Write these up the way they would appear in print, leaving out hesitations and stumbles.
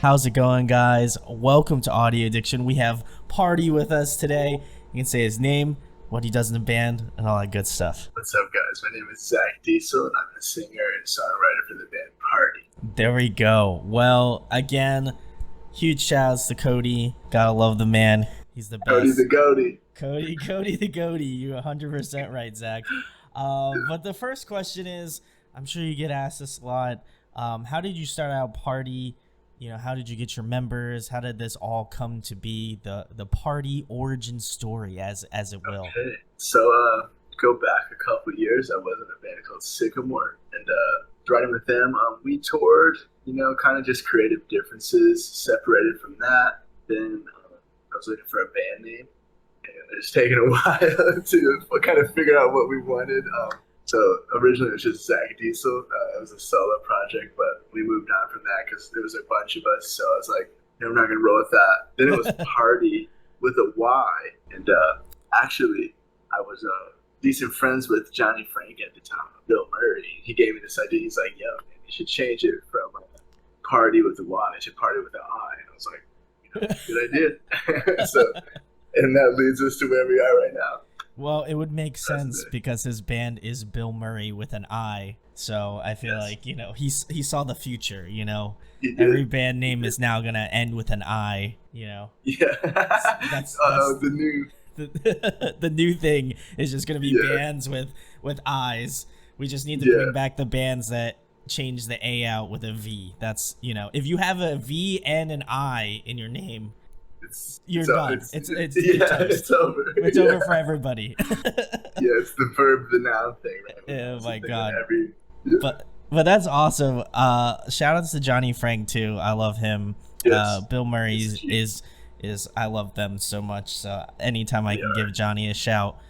How's it going, guys? Welcome to Audio Addiction. We have Party with us today. You can say his name, what he does in the band, and all that good stuff. What's up, guys? My name is Zach Diesel, and I'm a singer and songwriter for the band Party. There we go. Well, again, huge shouts to Cody. Gotta love the man. He's the best. Cody the Goaty. Cody the Goaty. You're 100% right, Zach. But the first question is, I'm sure you get asked this a lot. How did you start out Party? You know, how did you get your members? How did this all come to be? The Party origin story, as it will. Okay. So, go back a couple years. I was in a band called Sycamour, and riding with them, we toured. You know, kind of just creative differences. Separated from that, then I was looking for a band name, and it's taken a while to kind of figure out what we wanted. So originally it was just Zach Diesel. It was a solo project, but we moved on from that because there was a bunch of us. So I was like, I'm not going to roll with that. Then it was Party with a Y. And actually, I was decent friends with Johnny Frank at the time, Bill Murray. He gave me this idea. He's like, yo, man, you should change it from Party with a Y to Party with an I. And I was like, good idea. And that leads us to where we are right now. Well, it would make sense because his band is Bill Murray with an I. So I feel like, you know, he saw the future, you know. Every band name is now going to end with an I, you know. Yeah. That's the new thing is just going to be bands with I's. We just need to bring back the bands that change the A out with a V. That's, you know, if you have a V and an I in your name, you're done. It's over. It's over for everybody. It's the verb, the noun thing, right? Oh my god. But that's awesome. Shout outs to Johnny Frank too. I love him. Yes. Bill Murray is I love them so much. So anytime I can give Johnny a shout.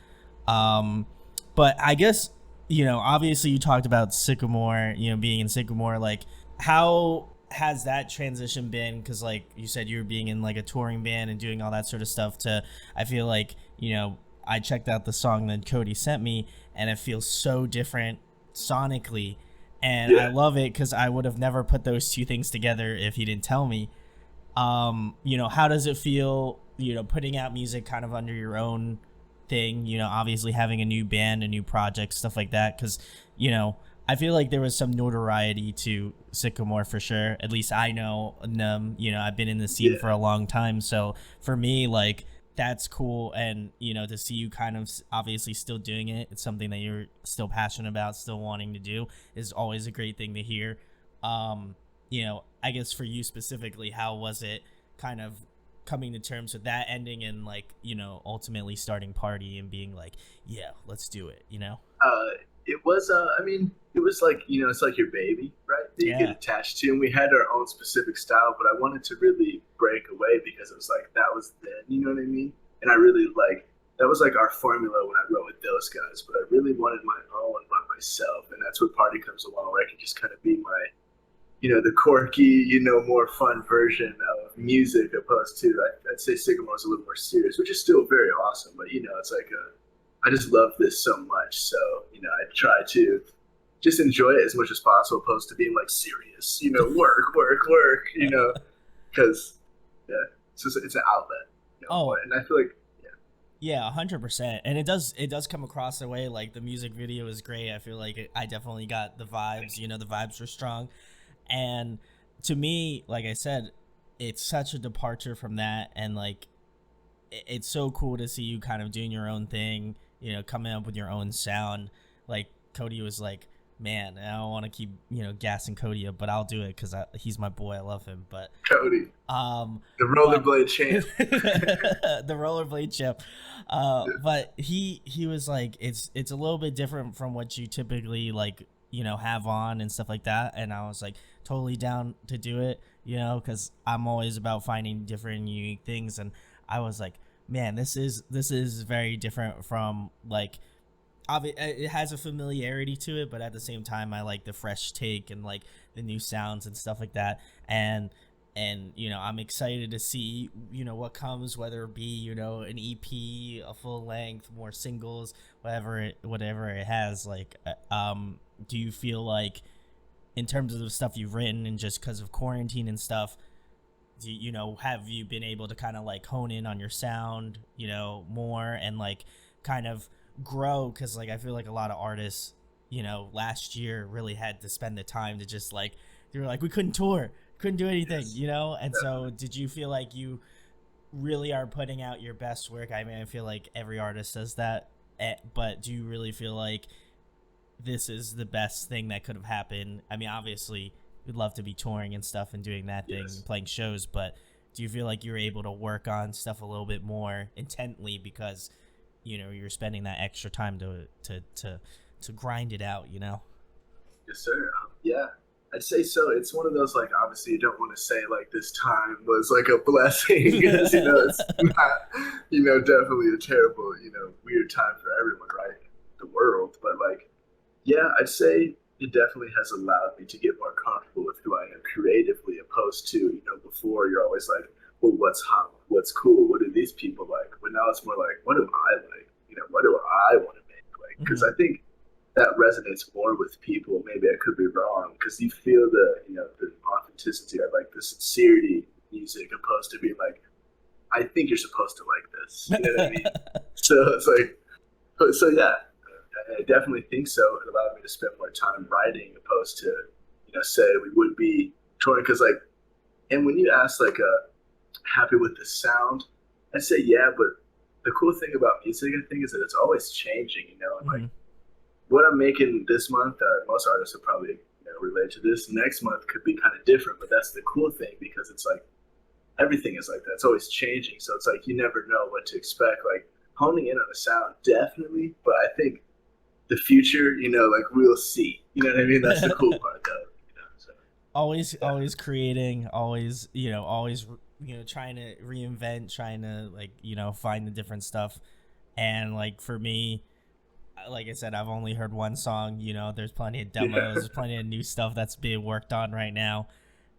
But I guess, you know, obviously you talked about Sycamour, you know, being in Sycamour, like how has that transition been? Because like you said, you were being in like a touring band and doing all that sort of stuff to, I feel like, you know, I checked out the song that Cody sent me and it feels so different sonically, and I love it because I would have never put those two things together if he didn't tell me. You know, how does it feel, you know, putting out music kind of under your own thing, you know, obviously having a new band, a new project, stuff like that? Because, you know, I feel like there was some notoriety to Sycamour for sure. At least I know, you know, I've been in the scene for a long time. So for me, like, that's cool. And, you know, to see you kind of obviously still doing it, it's something that you're still passionate about, still wanting to do, is always a great thing to hear. You know, I guess for you specifically, how was it kind of coming to terms with that ending and, like, you know, ultimately starting Party and being like, yeah, let's do it, you know? It was, I mean, it was like, you know, it's like your baby, right? That you get attached to. And we had our own specific style, but I wanted to really break away because it was like, that was then, you know what I mean? And I really that was like our formula when I wrote with those guys, but I really wanted my own by myself. And that's where Party comes along, where I can just kind of be my, you know, the quirky, you know, more fun version of music opposed to, I'd say Sycamour is a little more serious, which is still very awesome. But, you know, it's like I just love this so much. So, you know, I try to just enjoy it as much as possible, opposed to being like serious, you know, work, you know, because it's an outlet. You know? And I feel like, yeah, 100%. And it does come across the way. Like, the music video is great. I feel like I definitely got the vibes. You know, the vibes were strong. And to me, like I said, it's such a departure from that. And like, it's so cool to see you kind of doing your own thing, you know, coming up with your own sound. Like, Cody was like, man, I don't want to keep, you know, gassing Cody up, but I'll do it because he's my boy. I love him. But Cody, the rollerblade champ, the rollerblade champ. But he was like, it's a little bit different from what you typically, like, you know, have on and stuff like that. And I was like totally down to do it, you know, because I'm always about finding different unique things. And I was like, man, this is very different from, like, it has a familiarity to it, but at the same time, I like the fresh take and like the new sounds and stuff like that. And you know, I'm excited to see, you know, what comes, whether it be, you know, an EP, a full length, more singles, whatever it has. Like, do you feel like, in terms of the stuff you've written and just because of quarantine and stuff, have you been able to kind of like hone in on your sound, more, and like kind of grow? Because like I feel like a lot of artists, last year really had to spend the time to just like, they were like, we couldn't tour, couldn't do anything, Yes. and so did you feel like you really are putting out your best work? I mean, I feel like every artist says that, but do you really feel like this is the best thing that could have happened? I mean, obviously we'd love to be touring and stuff and doing that thing and Yes. playing shows, but do you feel like you're able to work on stuff a little bit more intently because you're spending that extra time to grind it out? Yes, sir. Yeah, I'd say so. It's one of those, like, obviously you don't want to say like this time was like a blessing because it's not, definitely a terrible, weird time for everyone, right? The world, but like, yeah, I'd say it definitely has allowed me to get more comfortable with who I am creatively, opposed to, before you're always like, well, what's hot, what's cool, what do these people like? But now it's more like, what do I like? What do I want to make? Like, because I think that resonates more with people. Maybe I could be wrong because you feel the authenticity or like the sincerity in music, opposed to being like, I think you're supposed to like this. You know what I mean? So it's like, so yeah, I definitely think so. It allowed me to spend more time writing, opposed to, say we would be touring. Because like, and when you ask like, happy with the sound, I say yeah. But the cool thing about music, I think, is that it's always changing. And like, what I'm making this month, most artists will probably relate to this. Next month could be kind of different, but that's the cool thing, because it's like everything is like that. It's always changing, so it's like you never know what to expect. Like honing in on the sound, definitely, but I think the future, like we'll see. You know what I mean? That's the cool part, though. So always yeah, always creating, always always trying to reinvent, trying to like find the different stuff. And like for me, like I said, I've only heard one song. There's plenty of demos, yeah, there's plenty of new stuff that's being worked on right now,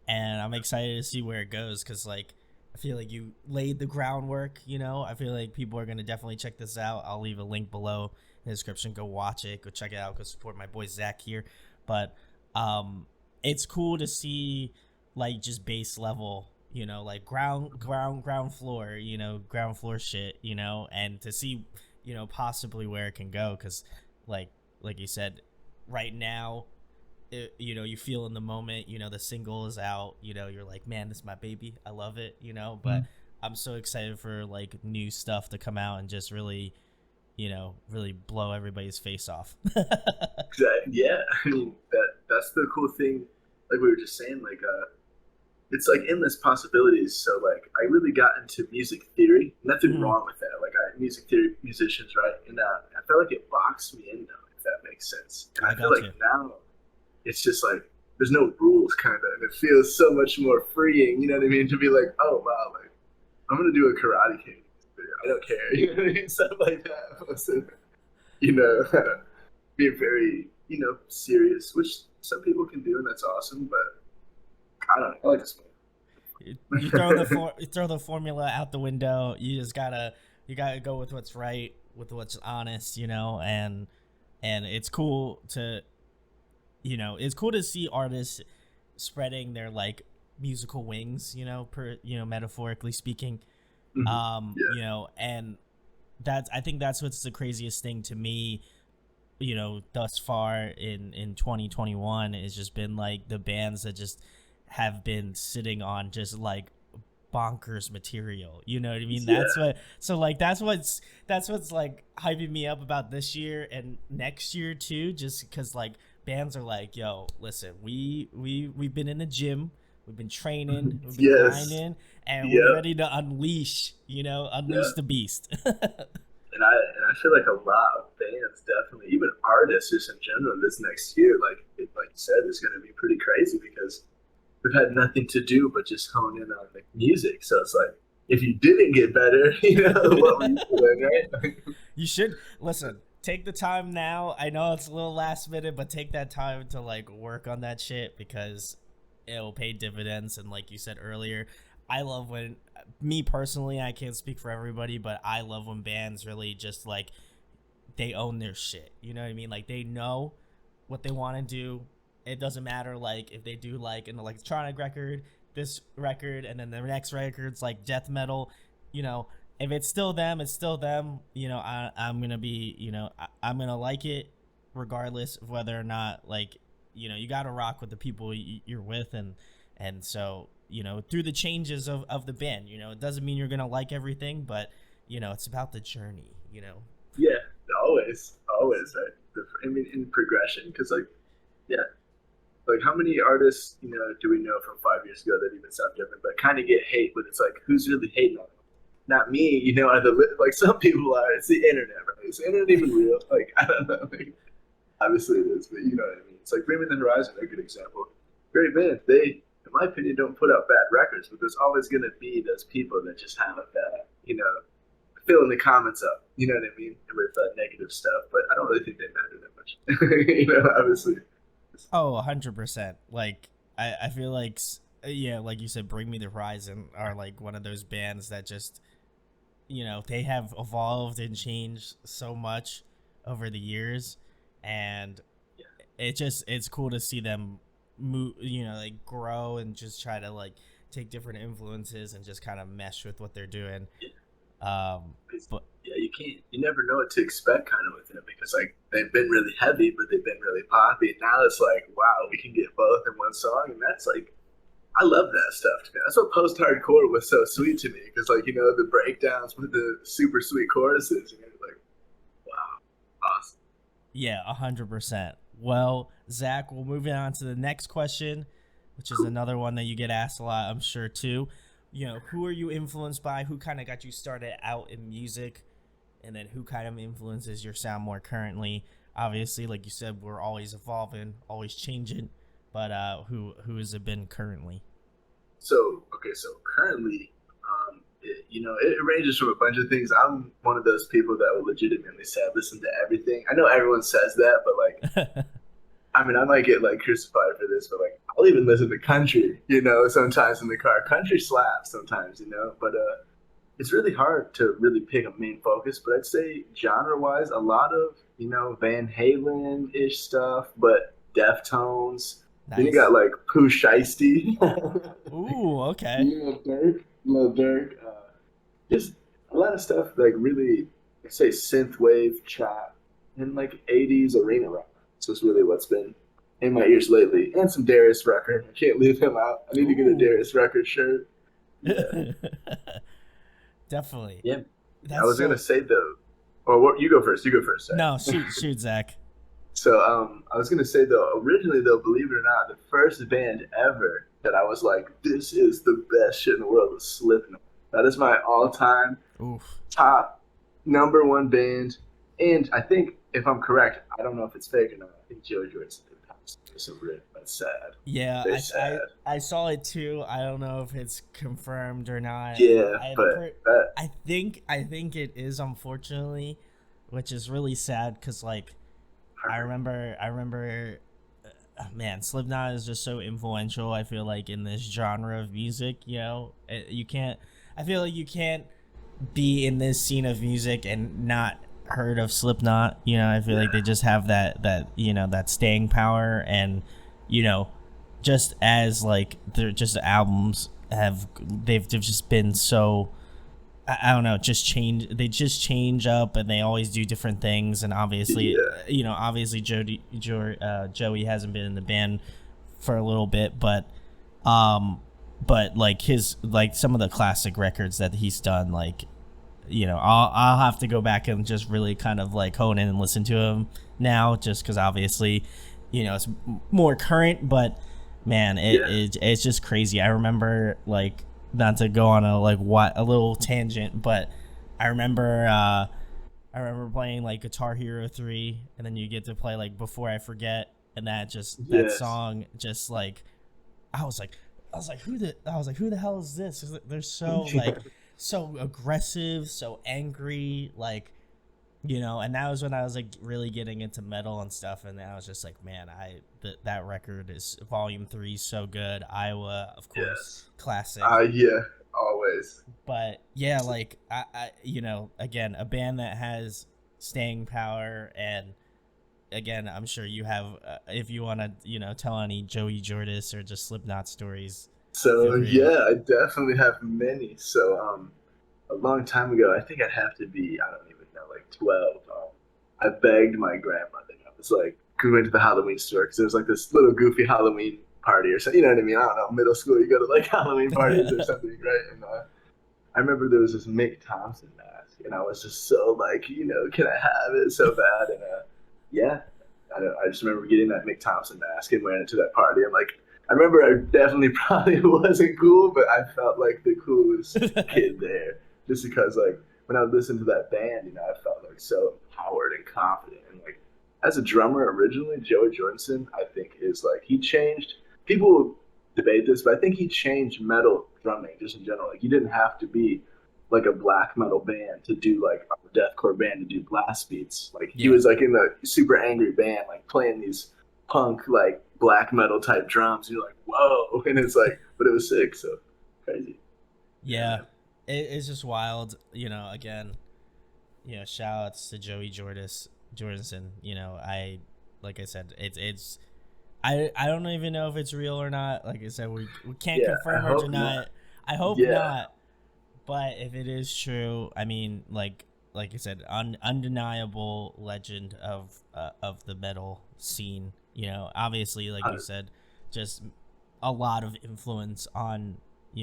and I'm excited to see where it goes, because like I feel like you laid the groundwork. I feel like people are gonna definitely check this out. I'll leave a link below in the description. Go watch it, go check it out, go support my boy Zach here. But it's cool to see like just base level, like ground floor, ground floor shit, and to see possibly where it can go, because like you said, right now you feel in the moment, the single is out, you're like, man, this is my baby, I love it, but I'm so excited for like new stuff to come out and just really really blow everybody's face off. exactly. Yeah. I mean, that's the cool thing. Like we were just saying, like it's like endless possibilities. So like I really got into music theory. Nothing Mhm. wrong with that. Like music theory musicians, right? And I felt like it boxed me in now, if that makes sense. And I I feel got like you. now it's just like there's no rules, kind of, and it feels so much more freeing. You know what I mean? To be like, oh wow, like I'm gonna do a Karate Kid video. I don't care. You know what I mean? Stuff like that. So, you know, being very serious, which some people can do, and that's awesome. But I don't know. I like this You throw you throw the formula out the window. You gotta go with what's right, with what's honest, and it's cool to see artists spreading their like musical wings, metaphorically speaking. hmm Yeah. And that's, I think that's what's the craziest thing to me, thus far in 2021, is just been like the bands that just have been sitting on just like bonkers material. You know what I mean? That's Yeah. what so like that's what's like hyping me up about this year and next year too, just because like bands are like, yo, listen, we've been in the gym, we've been training, we've been Yes. grinding, and we're Yep. ready to unleash Yep. the beast. And I feel like a lot of bands, definitely, even artists just in general, this next year, like you said, is going to be pretty crazy because we've had nothing to do but just hone in on the music. So it's like, if you didn't get better, what were you doing, right? You should listen. Take the time now. I know it's a little last minute, but take that time to like work on that shit, because it'll pay dividends. And like you said earlier, I love when, me personally, I can't speak for everybody, but I love when bands really just like they own their shit. You know what I mean? Like they know what they want to do. It doesn't matter like if they do like an electronic record, this record, and then the next record's like death metal, you know, if it's still them, it's still them. You know, I'm gonna be, you know, I'm gonna like it regardless of whether or not, like, you know, you gotta rock with the people you're with, and so, you know, through the changes of the band, you know, it doesn't mean you're gonna like everything, but you know, it's about the journey, you know. Yeah, always. Right? I mean, in progression, because like, yeah, like how many artists do we know from 5 years ago that even sound different, but kind of get hate? But it's like, who's really hating on them? Not me, Are the like some people are? It's the internet, right? Is the internet even real? Like, I don't know. Like, obviously it is, but you know what I mean. It's like Bring Me the Horizon, a good example. Great band. They, in my opinion, don't put out bad records, but there's always going to be those people that just have that, filling the comments up. You know what I mean? With negative stuff, but I don't really think they matter that much. Obviously. Oh, 100%. Like, I feel like, yeah, like you said, Bring Me the Horizon are like one of those bands that just, you know, they have evolved and changed so much over the years, and Yeah. it's cool to see them move, you know, like grow and just try to like take different influences and just kind of mesh with what they're doing. Yeah. But Yeah, you never know what to expect kind of with them because like they've been really heavy, but they've been really poppy. Now it's like, wow, we can get both in one song, and that's like, I love that stuff. To me. That's what post-hardcore was so sweet to me because like the breakdowns with the super sweet choruses, like, wow, awesome. yeah, 100%. Well, Zach, we'll move on to the next question, which is Cool. another one that you get asked a lot, I'm sure too. You know, who are you influenced by? Who kind of got you started out in music? And then who kind of influences your sound more currently? Obviously, like you said, we're always evolving, always changing. But who has it been currently? So okay, so currently, it ranges from a bunch of things. I'm one of those people that will legitimately say I listen to everything. I know everyone says that, but like, I mean, I might get like crucified for this, but like, I'll even listen to country, sometimes in the car. Country slaps sometimes, but it's really hard to really pick a main focus. But I'd say genre wise, a lot of Van Halen ish stuff, but Deftones. Then you got Nice. like Pooh Shiesty. Ooh, okay. Dirk, love Dirk. Just a lot of stuff like really, I say synth wave, trap, and like '80s arena rock. So it's really what's been in my ears lately, and some Darius Rucker. I can't leave him out. I need to get a Ooh. Darius Rucker shirt. Yeah, Definitely. yeah. I That's was gonna so. say though, or what? You go first. You go first. No, Sorry. shoot, Zach. So I was gonna say though, originally though, believe it or not, the first band ever that I was like, this is the best shit in the world was Slipknot. That is my all-time Oof. top number one band. And I think if I'm correct, I don't know if it's fake or not. I think Joey Jordan did pass. So rip. That's sad. Yeah, Very sad. I saw it too. I don't know if it's confirmed or not. Yeah, but that I think it is, unfortunately, which is really sad because like I remember man, Slipknot is just so influential. I feel like in this genre of music, you know, you can't. I feel like you can't be in this scene of music and not heard of Slipknot. You know, I feel like they just have that you know, that staying power, and you know, just as like they're just albums have they've just been so, I don't know, just change. They just change up, and they always do different things. And obviously, yeah, you know, obviously Joey hasn't been in the band for a little bit, um, but like his like some of the classic records that he's done, like, you know, I'll have to go back and just really kind of like hone in and listen to him now, just because obviously, you know, it's more current. But man, yeah, it's just crazy. I remember, like, not to go on a like what a little tangent, but I remember I remember playing like Guitar Hero 3, and then you get to play like Before I Forget, and that yes, song just like, I was like, who the hell is this? 'Cause they're so like so aggressive, so angry, like, you know. And that was when I was like really getting into metal and stuff, and I was just like, man, that record is Volume 3, so good. Iowa, of course, yes. classic. Yeah, always. But yeah, like you know, again, a band that has staying power. And again, I'm sure you have, if you want to, you know, tell any Joey Jordis or just Slipknot stories, So Good for you. yeah, I definitely have many. So a long time ago, I think I'd have to be, I don't even know, like 12. I begged my grandmother. I was like, going to the Halloween store because there was like this little goofy Halloween party or something. You know what I mean? I don't know. Middle school, you go to like Halloween parties or something, right? And I remember there was this Mick Thompson mask, and I was just so like, can I have it so bad? And yeah, I just remember getting that Mick Thompson mask and wearing it to that party. I'm like, I remember I definitely probably wasn't cool, but I felt like the coolest kid there, just because like when I would listen to that band, I felt like so empowered and confident. And like as a drummer originally, Joey Jordison, I think is like he changed. People debate this, but I think he changed metal drumming just in general. Like you didn't have to be like a black metal band to do like a deathcore band to do blast beats. Like he Yeah. was like in the super angry band, like playing these punk like black metal type drums. You're like, whoa, and it's like, but it was sick, so crazy. Yeah, Yeah. man. It's just wild, again, shout outs to Joey Jordison. Like I said, I don't even know if it's real or not. Like I said, we can't Yeah, I confirm or hope deny not. it. I hope Yeah, not. But if it is true, I mean, like I said, undeniable legend of the metal scene. Obviously, like you uh, said, just a lot of influence on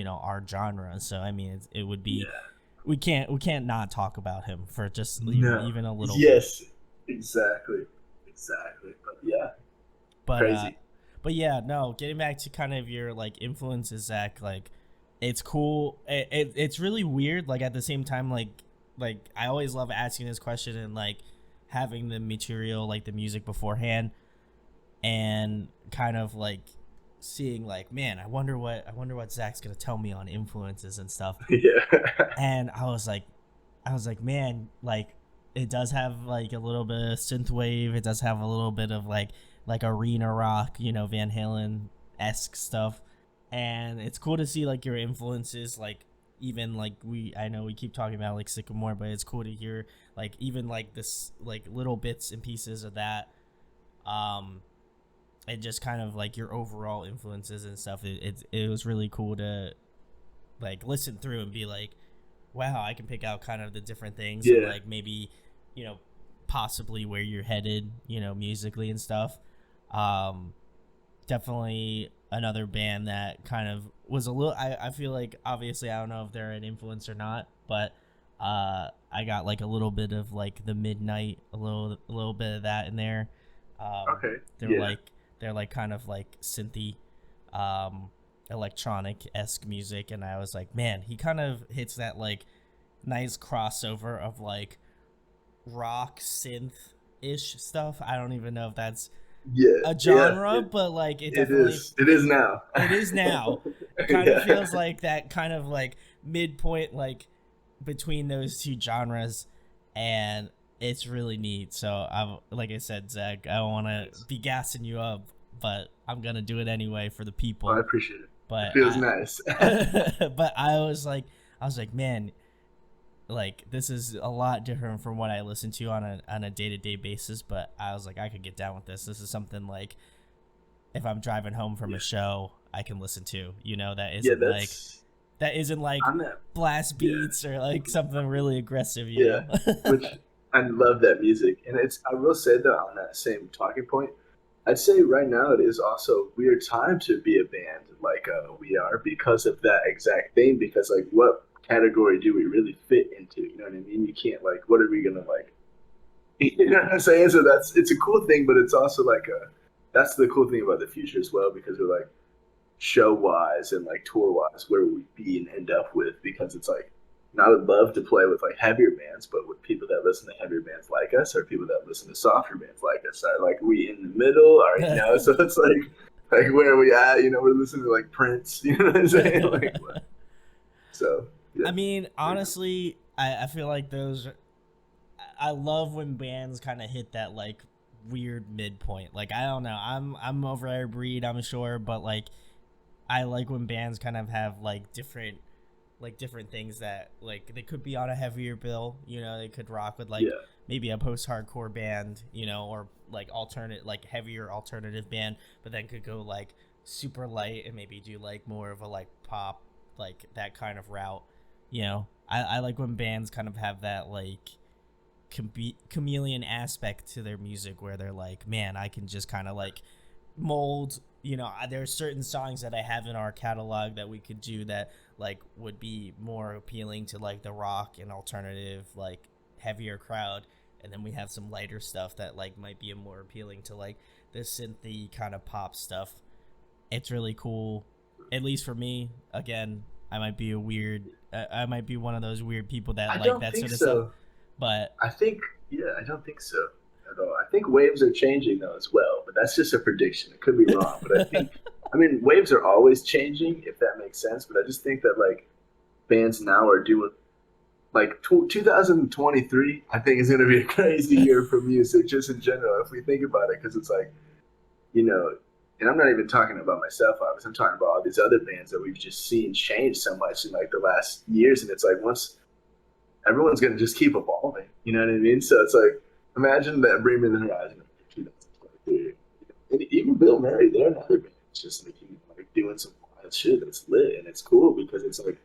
our genre. So I mean, it would be yeah. we can't not talk about him for just No. even a little bit. Yes, exactly, exactly. But yeah, But crazy. but yeah, no. Getting back to kind of your influences, Zach. It's cool. It's really weird. Like at the same time, like I always love asking this question and having the material, like the music beforehand, and kind of seeing man, I wonder what Zach's gonna tell me on influences and stuff. Yeah, And I was like, man, it does have a little bit of synth wave. It does have a little bit of like arena rock, Van Halen esque stuff, and it's cool to see your influences. Even I know we keep talking about Sycamore, but it's cool to hear even this little bits and pieces of that. Um, and just kind of your overall influences and stuff. It was really cool to listen through and be like, wow, I can pick out kind of the different things and yeah, maybe, you know, possibly where you're headed, musically and stuff. Um, Definitely another band that kind of was a little. I feel like obviously I don't know if they're an influence or not, but I got a little bit of the midnight, a little bit of that in there. okay, They're yeah, kind of synthy, um, electronic esque music, and I was like, man, he kind of hits that nice crossover of rock synth ish stuff. I don't even know if that's yeah, a yeah. genre, but it It definitely is. It is now. it is now. It kind of Yeah. feels like that kind of midpoint between those two genres, and it's really neat. So I'm like I said, Zach, I don't want to Nice. be gassing you up, but I'm gonna do it anyway for the Well, I people. appreciate it. It But feels nice. but I was like, man, this is a lot different from what I listen to on a day-to-day basis, but I was like, I could get down with this. This is something if I'm driving home from a Yeah. show, I can listen to, that Yeah, isn't that's that isn't I'm that blast yeah. beats or something really aggressive. Yeah. Which I love that music. And I will say though on that same talking point, I'd say right now it is also a weird time to be a band like we are because of that exact thing. Because like what category do we really fit into? You know what I mean? You can't like what are we gonna like you know what I'm saying? So it's a cool thing, but it's also like a that's the cool thing about the future as well because we're like show wise and like tour wise where would we be and end up with because it's like and I would love to play with like heavier bands, but with people that listen to heavier bands like us or people that listen to softer bands like us. Are like we in the middle or so it's like where are we at? We're listening to like Prince, you know what I'm saying? Like what? So I yeah. mean, Pretty cool. honestly, I feel like those. I love when bands kind of hit that weird midpoint. I don't know. I'm over every breed, I'm sure, but I like when bands kind of have different things that they could be on a heavier bill. They could rock with Yeah. maybe a post-hardcore band, or alternate heavier alternative band, but then could go super light and maybe do like more of a like pop, like that kind of route. You know, I like when bands kind of have that like chameleon aspect to their music where they're like, man, I can just kind of like mold, you know, there's certain songs that I have in our catalog that we could do that like would be more appealing to like the rock and alternative like heavier crowd, and then we have some lighter stuff that like might be more appealing to like the synthy kind of pop stuff. It's really cool, at least for me. Again, I might be a weird I might be one of those weird people that I like don't that think sort of stuff, so. but I think, yeah, I don't think so at all. I think waves are changing though as well, but that's just a prediction. It could be wrong, but I think, I mean, waves are always changing, if that makes sense. But I just think that like bands now are doing like 2023. I think is going to be a crazy year for music, just in general, if we think about it, because it's like, you know, and I'm not even talking about myself, obviously. I'm talking about all these other bands that we've just seen change so much in like the last years, and it's like once everyone's going to just keep evolving. You know what I mean? So it's like, imagine that Bring Me the Horizon. And even Bill Murray, they're another band. It's just like, like doing some wild shit that's lit, and it's cool because it's like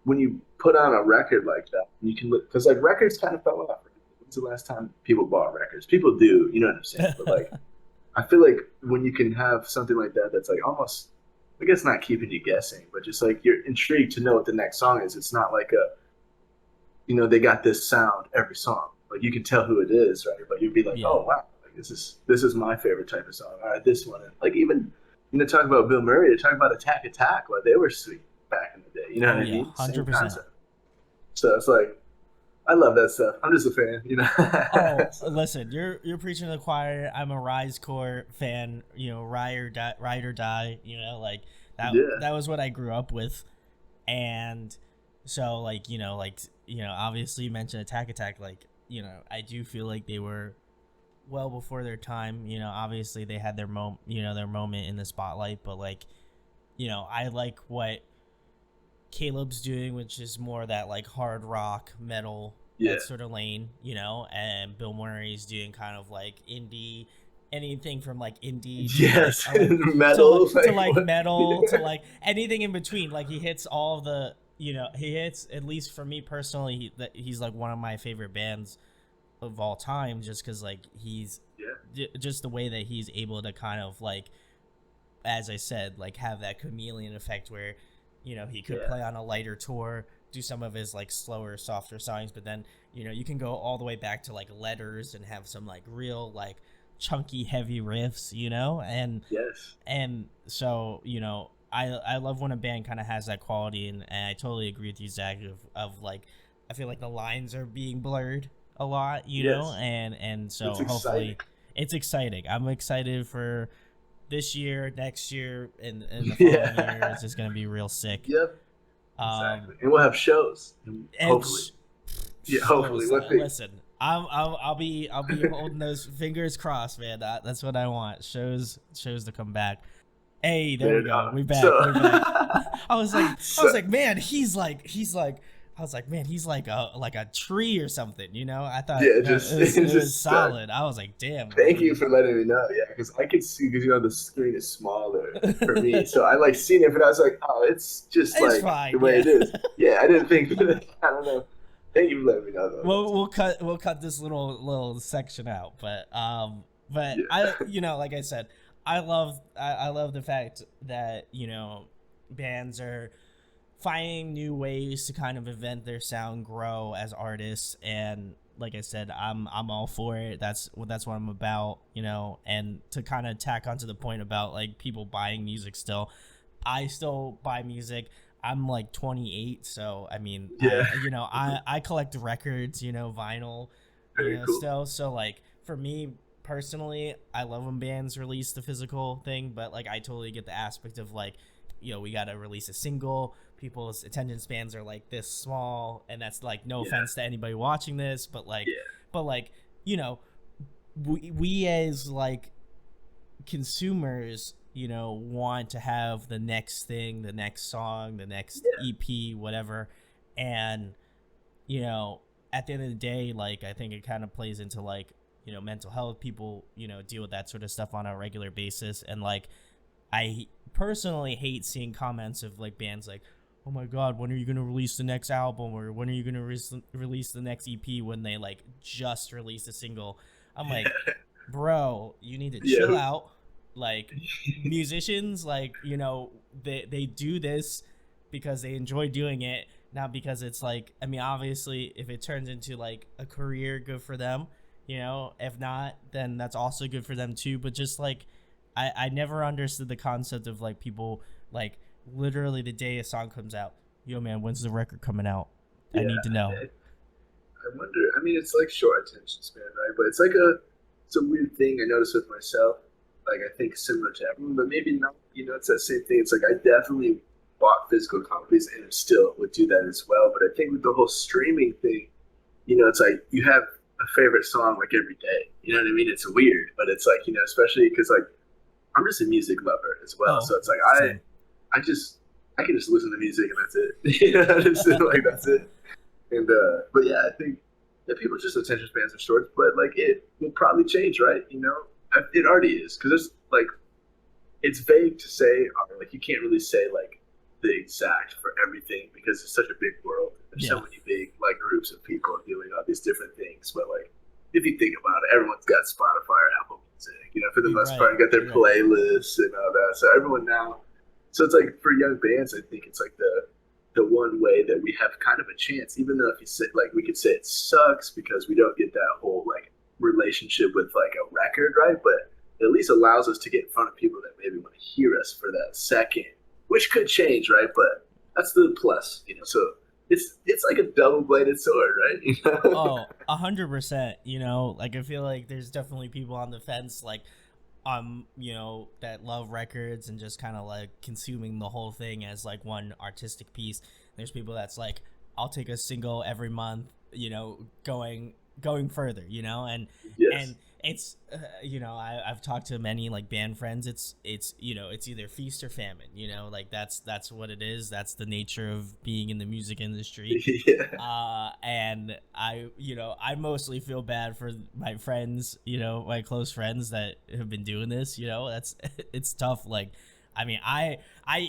when you put on a record like that, you can look because like records kind of fell off. When's the last time people bought records? People do, you know what I'm saying? But like, I feel like when you can have something like that, that's like almost, I guess, not keeping you guessing, but just like you're intrigued to know what the next song is. It's not like a, they got this sound every song. Like you can tell who it is, right? But you'd be like, yeah. oh wow, like this is my favorite type of song. All right, this one. And like even talk about Bill Murray, talk about Attack Attack, like they were sweet back in the day. You know Oh what I yeah, mean? Same 100%. concept. So it's like I love that stuff. I'm just a fan. Oh, So, listen, you're preaching to the choir. I'm a Rise Core fan. You know, ride or die. You know, like yeah, that was what I grew up with, and so like obviously you mentioned Attack Attack. Like I do feel like they were well before their time. You know, obviously they had their moment in the spotlight, but like I like what Caleb's doing, which is more that like hard rock metal, yeah, that sort of lane, and Bill Murray's doing kind of like indie, anything from like indie to like yes, to like metal. to Like like what? metal to Yeah. like anything in between. Like he hits all the he hits, at least for me personally, he's like one of my favorite bands of all time, just because like he's Yeah, just the way that he's able to kind of like, as I said, like have that chameleon effect where, he could yeah, play on a lighter tour, do some of his like slower, softer songs, but then, you can go all the way back to like Letters and have some like real like chunky, heavy riffs, yes, and so, I love when a band kind of has that quality, and I totally agree with you, Zach, of like, I feel like the lines are being blurred a lot, yes. and It's so exciting. hopefully it's exciting. I'm excited for this year, next year, and the following year. It's Yeah. just gonna be real sick. Yep. Um, Exactly. And we'll have shows. and Hopefully. Yeah. Hopefully. shows. What the? Listen, I'll be holding those fingers crossed, man. That's what I want. Shows to come back. Hey, there we Man, go. We back. so. We back. I was like, I So. was like, man, he's like. I was like, man, he's like a tree or something. I thought Yeah. it Just. was It's it was just stud. solid. I was like, damn, Thank you for letting me know. Yeah, because I could see because the screen is smaller for me, so I like seen it, but I was like, oh, it's just it's like the fine. way Yeah. it is. Yeah, I didn't think. I don't know. Thank you for letting me know though. we'll That's we'll cut we'll cut this little section out, but yeah, I like I said, I love the fact that bands are finding new ways to kind of invent their sound, grow as artists, and like I said, I'm all for it. That's what I'm about, and to kind of tack onto the point about like people buying music still. I still buy music. I'm like 28, so I mean, yeah. I collect records, vinyl, Very cool. still. So like for me personally, I love when bands release the physical thing, but like I totally get the aspect of like, we got to release a single. People's attention spans are like this small, and that's like no Yeah, offense to anybody watching this, but like, yeah, but like, you know, we as like consumers, want to have the next thing, the next song, the next yeah, EP, whatever. And, at the end of the day, like, I think it kind of plays into like, mental health. People, deal with that sort of stuff on a regular basis. And like, I personally hate seeing comments of like bands like, oh my god, when are you gonna release the next album, or when are you gonna release the next EP, when they like just released a single. I'm like, bro, you need to chill out. Like, musicians, like, you know, they do this because they enjoy doing it, not because it's like, I mean, obviously if it turns into like a career, good for them, you know. If not, then that's also good for them too. But just like, I never understood the concept of like people like literally the day a song comes out, yo man, when's the record coming out? I need to know. I wonder. I mean, it's like short attention span, right? But it's a weird thing I noticed with myself. Like, I think similar to everyone, but maybe not. You know, it's that same thing. It's like I definitely bought physical copies and still would do that as well. But I think with the whole streaming thing, you know, it's like you have a favorite song like every day. You know what I mean? It's weird, but it's like, you know, especially because like I'm just a music lover as well. So it's like same. I can just listen to music and that's it. You know, just like that's it. And but yeah, I think that people's just attention spans are short, but like it will probably change, right? You know, it already is because it's like it's vague to say, like you can't really say like the exact for everything because it's such a big world. There's so many big like groups of people doing all these different things. But like if you think about it, everyone's got Spotify or Apple Music. You know, for the most part, got their playlists and all that. So everyone now. So it's like for young bands, I think it's like the one way that we have kind of a chance, even though if you say like we could say it sucks because we don't get that whole like relationship with like a record, right? But it at least allows us to get in front of people that maybe want to hear us for that second, which could change, right? But that's the plus, you know. So it's like a double-bladed sword, right? You know? 100%. You know, like I feel like there's definitely people on the fence, like you know, that love records and just kind of like consuming the whole thing as like one artistic piece. There's people that's like, I'll take a single every month, you know, going further, you know. And it's you know, I've talked to many like band friends. It's you know, it's either feast or famine, you know, like that's what it is. That's the nature of being in the music industry. And I, you know, I mostly feel bad for my friends, you know, my close friends that have been doing this, you know. That's it's tough. Like, I mean, I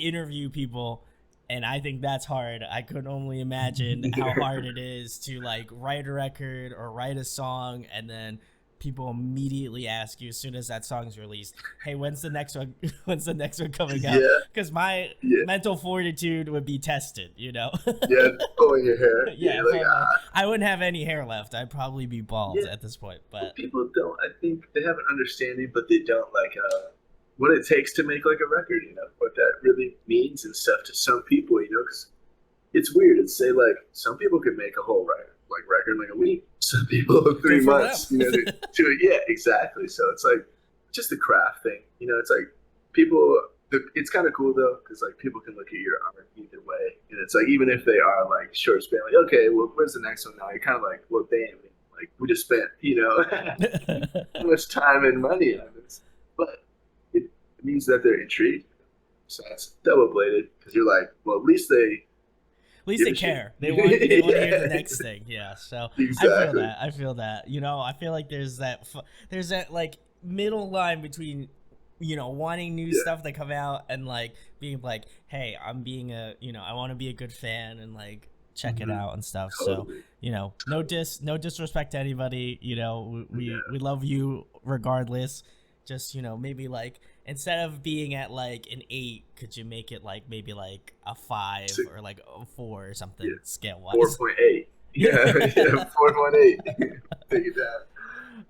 interview people and I think that's hard. I could only imagine how hard it is to like write a record or write a song, and then people immediately ask you as soon as that song's released, hey, when's the next one coming out? Because my mental fortitude would be tested, you know. Pulling your hair. Like, I wouldn't have any hair left. I'd probably be bald at this point. But people don't, I think they have an understanding, but they don't like what it takes to make like a record, you know, what that really means and stuff to some people, you know, because it's weird to say like some people can make a whole record in like a week, some people 3 months, you know, exactly. So it's like just the craft thing, you know. It's like people, it's kind of cool though, because like people can look at your art either way, and it's like even if they are like short span, like okay, well, where's the next one now? You're kind of like, well, damn, like we just spent, you know, so much time and money on this, but it means that they're intrigued. So it's double bladed because you're like, well, at least they care. They want to hear the next thing. Yeah. So exactly. I feel that. You know, I feel like there's that like middle line between, you know, wanting new stuff that come out and like being like, hey, I'm being I want to be a good fan and like check it out and stuff. Totally. So, you know, no disrespect to anybody. You know, we love you regardless. Just, you know, maybe like instead of being at like an 8, could you make it like maybe like a 5 or like a 4 or something scale wise? 4.8. Yeah, 4.8. Take it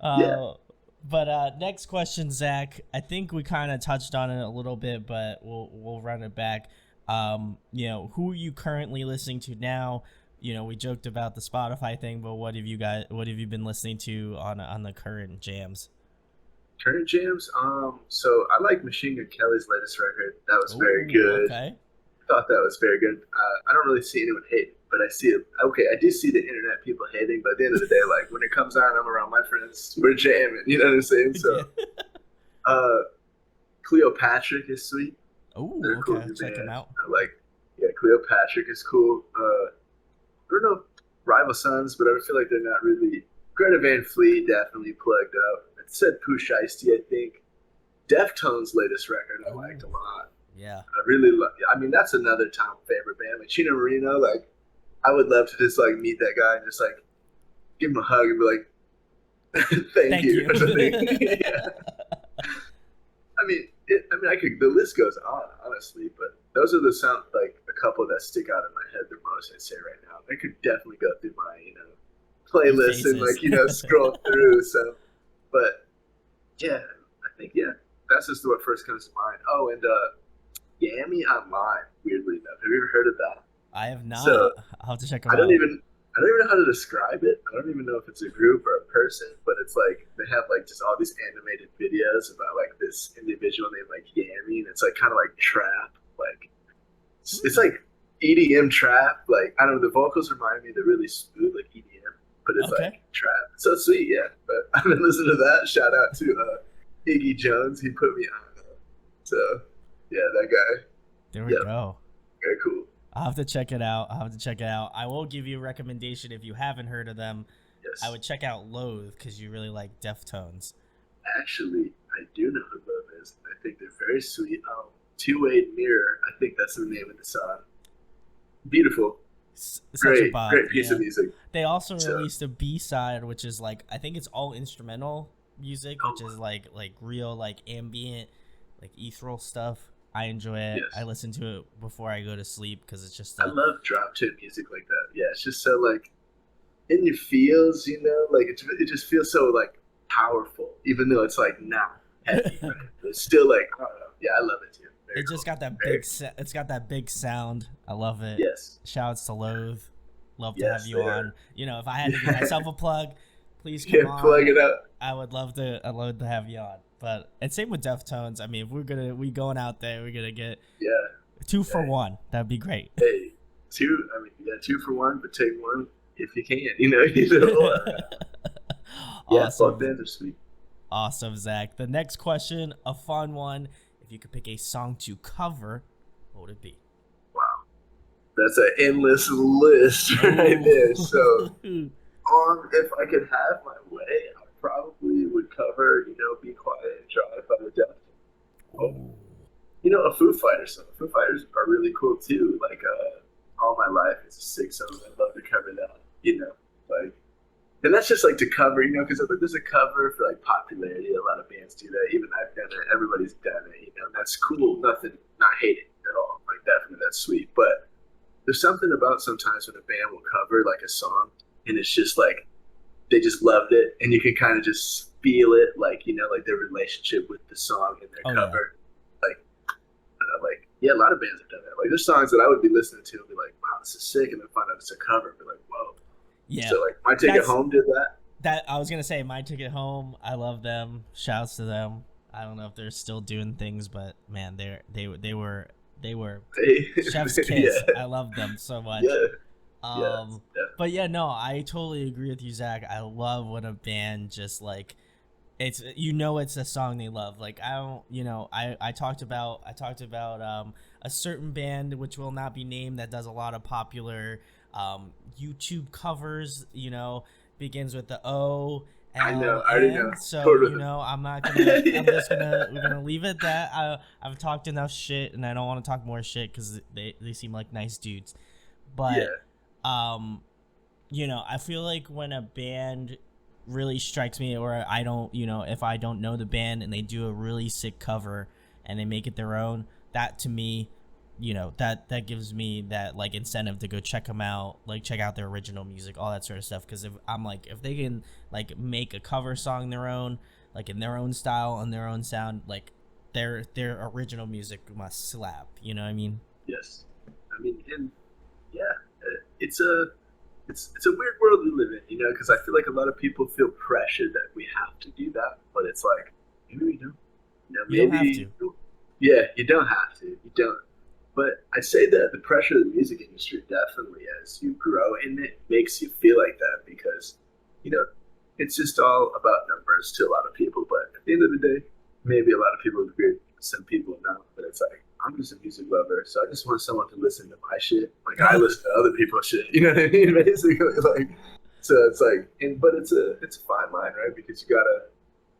down. But next question, Zach. I think we kind of touched on it a little bit, but we'll run it back. You know, who are you currently listening to now? You know, we joked about the Spotify thing, but what have you been listening to on the current jams? Current jams? So I like Machine Gun Kelly's latest record. That was very good. Okay. I thought that was very good. I don't really see anyone hate, but I see it. Okay, I do see the internet people hating, but at the end of the day, like when it comes out, I'm around my friends. We're jamming. You know what I'm saying? So, Cleopatra is sweet. Oh, okay. Cool, check them out. I like, Cleopatra is cool. I don't know Rival Sons, but I feel like they're not really. Greta Van Fleet definitely plugged up. It said Pooh Shiesty, I think. Deftones' latest record I liked a lot. Yeah. I really love. I mean, that's another Tom favorite band. Like Chino Marino. Like I would love to just like meet that guy and just like give him a hug and be like, "Thank Thank you" you. or something. Yeah. I mean, I could. The list goes on, honestly, but those are the sound like a couple that stick out in my head the most. I'd say right now. I could definitely go through my Your playlist and faces. like scroll through. So, but yeah, I think that's just what first comes to mind. Oh, and Yami Online. Weirdly enough, have you ever heard of that? I have So not. I'll have to check them I don't out. even I don't even know how to describe it. I don't even know if it's a group or a person, but it's like they have like just all these animated videos about like this individual named like Yami, and it's like kind of like trap, like it's like EDM trap. Like I don't know, the vocals remind me they're really smooth like EDM, but it's Okay. like trap. It's so sweet, yeah. But I've been listening to that. Shout out to Iggy Jones. He put me on. So yeah, that guy. There we Yep, go. very cool. I'll have to check it out. I'll have to check it out. I will give you a recommendation if you haven't heard of them. I Yes. would check out Loathe because you really like Deftones. Actually, I do know who Love is. I think they're very sweet. Two-Way Mirror. I think that's the name of the song. Beautiful. Such a Great, bop. great piece of Yeah. music. They also So, released a B side, which is like I think it's all instrumental music, which oh, is like real like ambient, like ethereal stuff. I enjoy it. I yes. listen to it before I go to sleep because it's just I a love drop tune music like that. Yeah, it's just so like in your feels, like it just feels so like powerful, even though it's like not heavy, right? But it's still like, I don't know. Yeah, I love it too. Very it just cool. got that Very big. cool. It's got that big sound. I love it. Yes. Shouts to Loathe. Love to have Yes, you they on. are. If I had to give Yeah. myself a plug, please come Yeah, plug on. it up. I would love to. I'd love to have you on. But and same with Deftones. I mean, if we going out there, we're gonna get Yeah. two for Hey. one. That'd be great. Hey, two. I mean, yeah, two for one, but take one if you can. Either or. Yeah, both Awesome, bands are sweet. awesome, Zach. The next question, a fun one. If you could pick a song to cover, what would it be? Wow, that's an endless list right there. So, Oh, if I could have my way, I probably would cover, "Be Quiet and Drive" by the Deftones. Oh, oh, a Foo Fighters song. Foo Fighters are really cool too. Like, "All My Life" is a sick song. I'd love to cover that. Like. And that's just like to cover, because there's a cover for like popularity. A lot of bands do that. Even I've done it. Everybody's done it. That's cool. Nothing, not hating at all. Like definitely that's sweet. But there's something about sometimes when a band will cover like a song and it's just like they just loved it, and you can kind of just feel it, like like their relationship with the song and their oh yeah, cover. Like, like yeah, a lot of bands have done that. Like there's songs that I would be listening to and be like, wow, this is sick, and then find out it's a cover and be like, whoa. yeah. So like My Ticket That's Home did that. that. I was gonna say My Ticket Home. I love them. Shouts to them. I don't know if they're still doing things, but man, they were chef's kiss. Yeah, I love them so much. yeah, yes, Um, definitely. but yeah, no, I totally agree with you, Zach. I love when a band just like it's a song they love. Like I don't I talked about a certain band which will not be named that does a lot of popular YouTube covers. Begins with the O. I know. L I already know. N. So Totally. I'm not gonna. I'm just Yeah. gonna. We're gonna leave it at that. I've talked enough shit, and I don't want to talk more shit because they seem like nice dudes. But Yeah. um, I feel like when a band really strikes me, or I don't, if I don't know the band and they do a really sick cover and they make it their own, that to me, that gives me that like incentive to go check them out, like check out their original music, all that sort of stuff. Because if they can like make a cover song their own, like in their own style and their own sound, like their original music must slap. You know what I mean? Yes. I mean, and yeah, it's a weird world we live in, because I feel like a lot of people feel pressure that we have to do that, but it's like maybe we don't. You don't have Maybe. to. Yeah, you don't have to. You don't. But I say that the pressure of the music industry definitely, as you grow in it, makes you feel like that because, you know, it's just all about numbers to a lot of people. But at the end of the day, maybe a lot of people agree, some people don't. But it's like, I'm just a music lover, so I just want someone to listen to my shit. Like I listen to other people's shit. You know what I mean? Basically, like, so it's like, but it's a fine line, right? Because you gotta,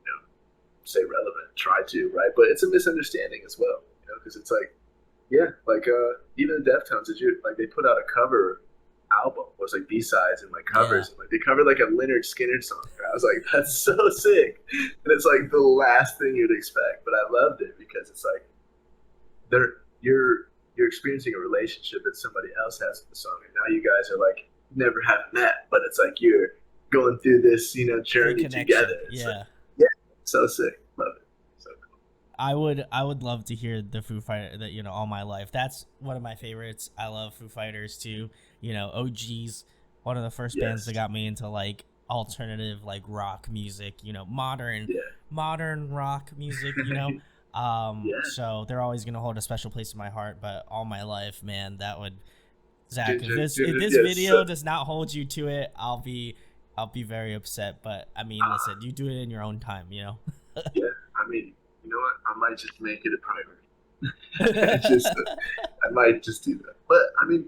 you know, stay relevant, try to, right? But it's a misunderstanding as well, because it's like Yeah, like even the Deftones, did you like they put out a cover album was like B-sides and like Yeah. covers and like they covered like a Leonard Skinner song. And I was like, that's so sick. And it's like the last thing you'd expect. But I loved it because it's like they're you're experiencing a relationship that somebody else has with the song. And now you guys are like never have met, but it's like you're going through this, journey Reconnection. together. It's like, Yeah. yeah, so sick. Love it. So cool. I would love to hear the Foo Fighter that all my life. That's one of my favorites. I love Foo Fighters too. OGs, one of the first bands that Yes. got me into like alternative like rock music. Modern Yeah. modern rock music. Yeah. So they're always gonna hold a special place in my heart. But all my life, man, that would Zach. If Ginger, this if ginger, this yes. video does not hold you to it, I'll be very upset. But I mean, listen, you do it in your own time. Yeah, I mean, you know what? I might just make it a priority. just, I might just do that. But I mean,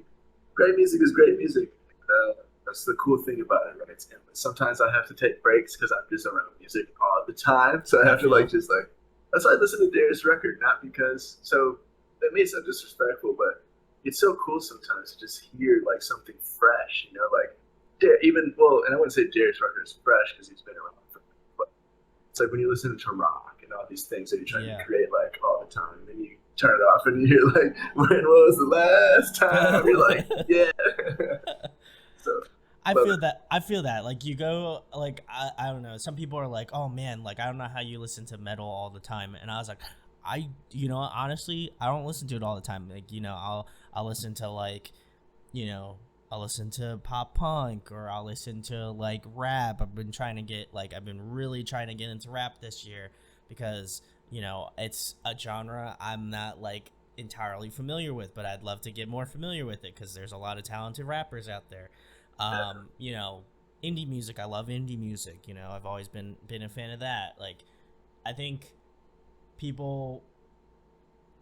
great music is great music. That's the cool thing about it, right? And sometimes I have to take breaks because I'm just around music all the time. So I I have to feel. that's why I listen to Darius' record, not because so that may sound disrespectful, but it's so cool sometimes to just hear like something fresh, like even well, and I wouldn't say Darius' record is fresh because he's been around for, but it's like when you listen to rock and all these things that you're trying to Yeah. create like all the time, and then you turn it off and you're like, when was the last time? You're like, yeah. So I love feel it. that. I feel that. Like you go, like I don't know. Some people are like, "Oh man, like I don't know how you listen to metal all the time." And I was like, honestly, I don't listen to it all the time. Like I'll listen to like, you know, I'll listen to pop punk or I'll listen to like rap. I've been really trying to get into rap this year because it's a genre I'm not like entirely familiar with, but I'd love to get more familiar with it because there's a lot of talented rappers out there. Yeah. um you know Indie music, I love indie music. I've always been a fan of that. Like I think people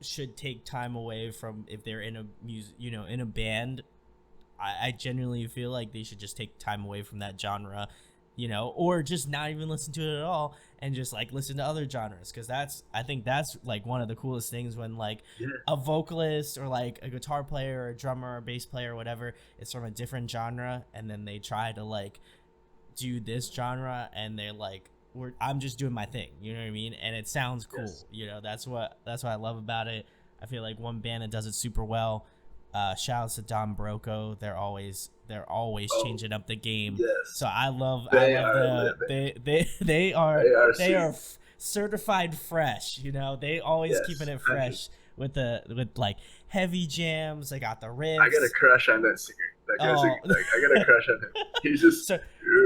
should take time away from, if they're in a music, in a band. I genuinely feel like they should just take time away from that genre, or just not even listen to it at all and just like listen to other genres. Because I think that's like one of the coolest things when like Yeah. a vocalist or like a guitar player or a drummer or a bass player or whatever is from a different genre and then they try to like do this genre and they're like, I'm just doing my thing, you know what I mean? And it sounds cool. Yes. That's what I love about it. I feel like one band that does it super well. Shout outs to Don Broco. They're always Oh, changing up the game. So yes. I They love are living. they are They are they are sweet. certified fresh. They always keeping Yes. it 100. fresh with like heavy jams. They got the I got a riffs. crush on that singer. That guy's Oh, like, I got a crush on him. He's just so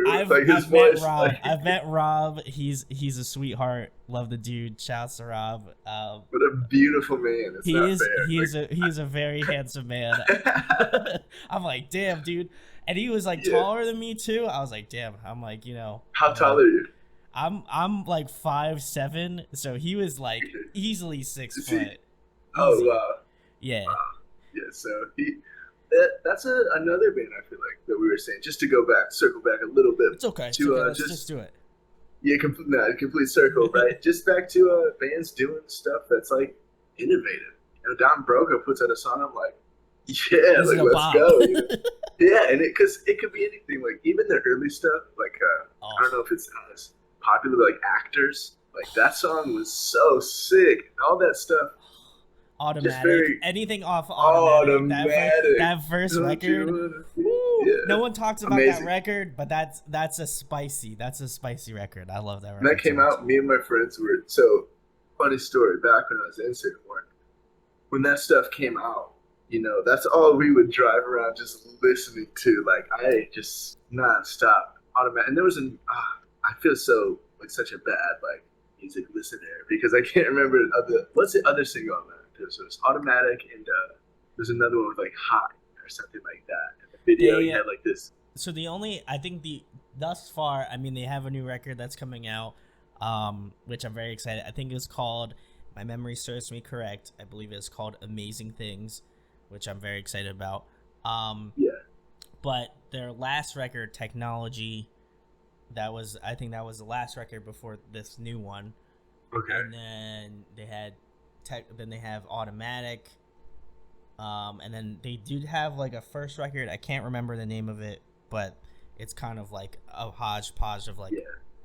I've like his I've met voice, Rob. like, I've met Rob. He's a sweetheart. Love the dude. Shouts to Rob. what a beautiful man. It's He not is fair. he is a very handsome man. Like, I'm like, damn, dude. And he was like yeah. taller than me too. I was like, damn. I'm like, How tall are you? I'm like 5'7", so he was like easily six Is he? foot, Oh easy. wow. Yeah, Yeah. So that's another band I feel like that we were saying. Just to circle back a little bit it's okay. It's to okay. Let's just just do it. yeah, complete circle, right? Just back to bands doing stuff that's like innovative. Don Broco puts out a song. I'm like, yeah, Is it like a let's bop? go. Yeah, and because it could be anything. Like even the early stuff, like I don't Oh, know if it's as popular, but like Actors. Like that song was so sick. All that stuff, just automatic. very Anything off automatic. automatic. That first Don't you record. wanna feel? Woo! No Yeah, one talks about that amazing. record, but that's a spicy record. I love that When that record so came much. out, me and my friends were so funny story. Back when I was in Sycamore, when that stuff came out, that's all we would drive around just listening to. Like I just nonstop automatic. And there was I feel so like such a bad like music listener because I can't remember what's the other single on that. So it's automatic and there's another one with like high or something like that. And the video he They had like this. so the only I think the thus far, I mean, they have a new record that's coming out, which I'm very excited. I think it's called, my memory serves me correct, I believe it's called Amazing Things, which I'm very excited about. Um, Yeah. but their last record, Technology, I think that was the last record before this new one. Okay. And then they have Automatic, And then they did have like a first record. I can't remember the name of it, but it's kind of like a hodgepodge of like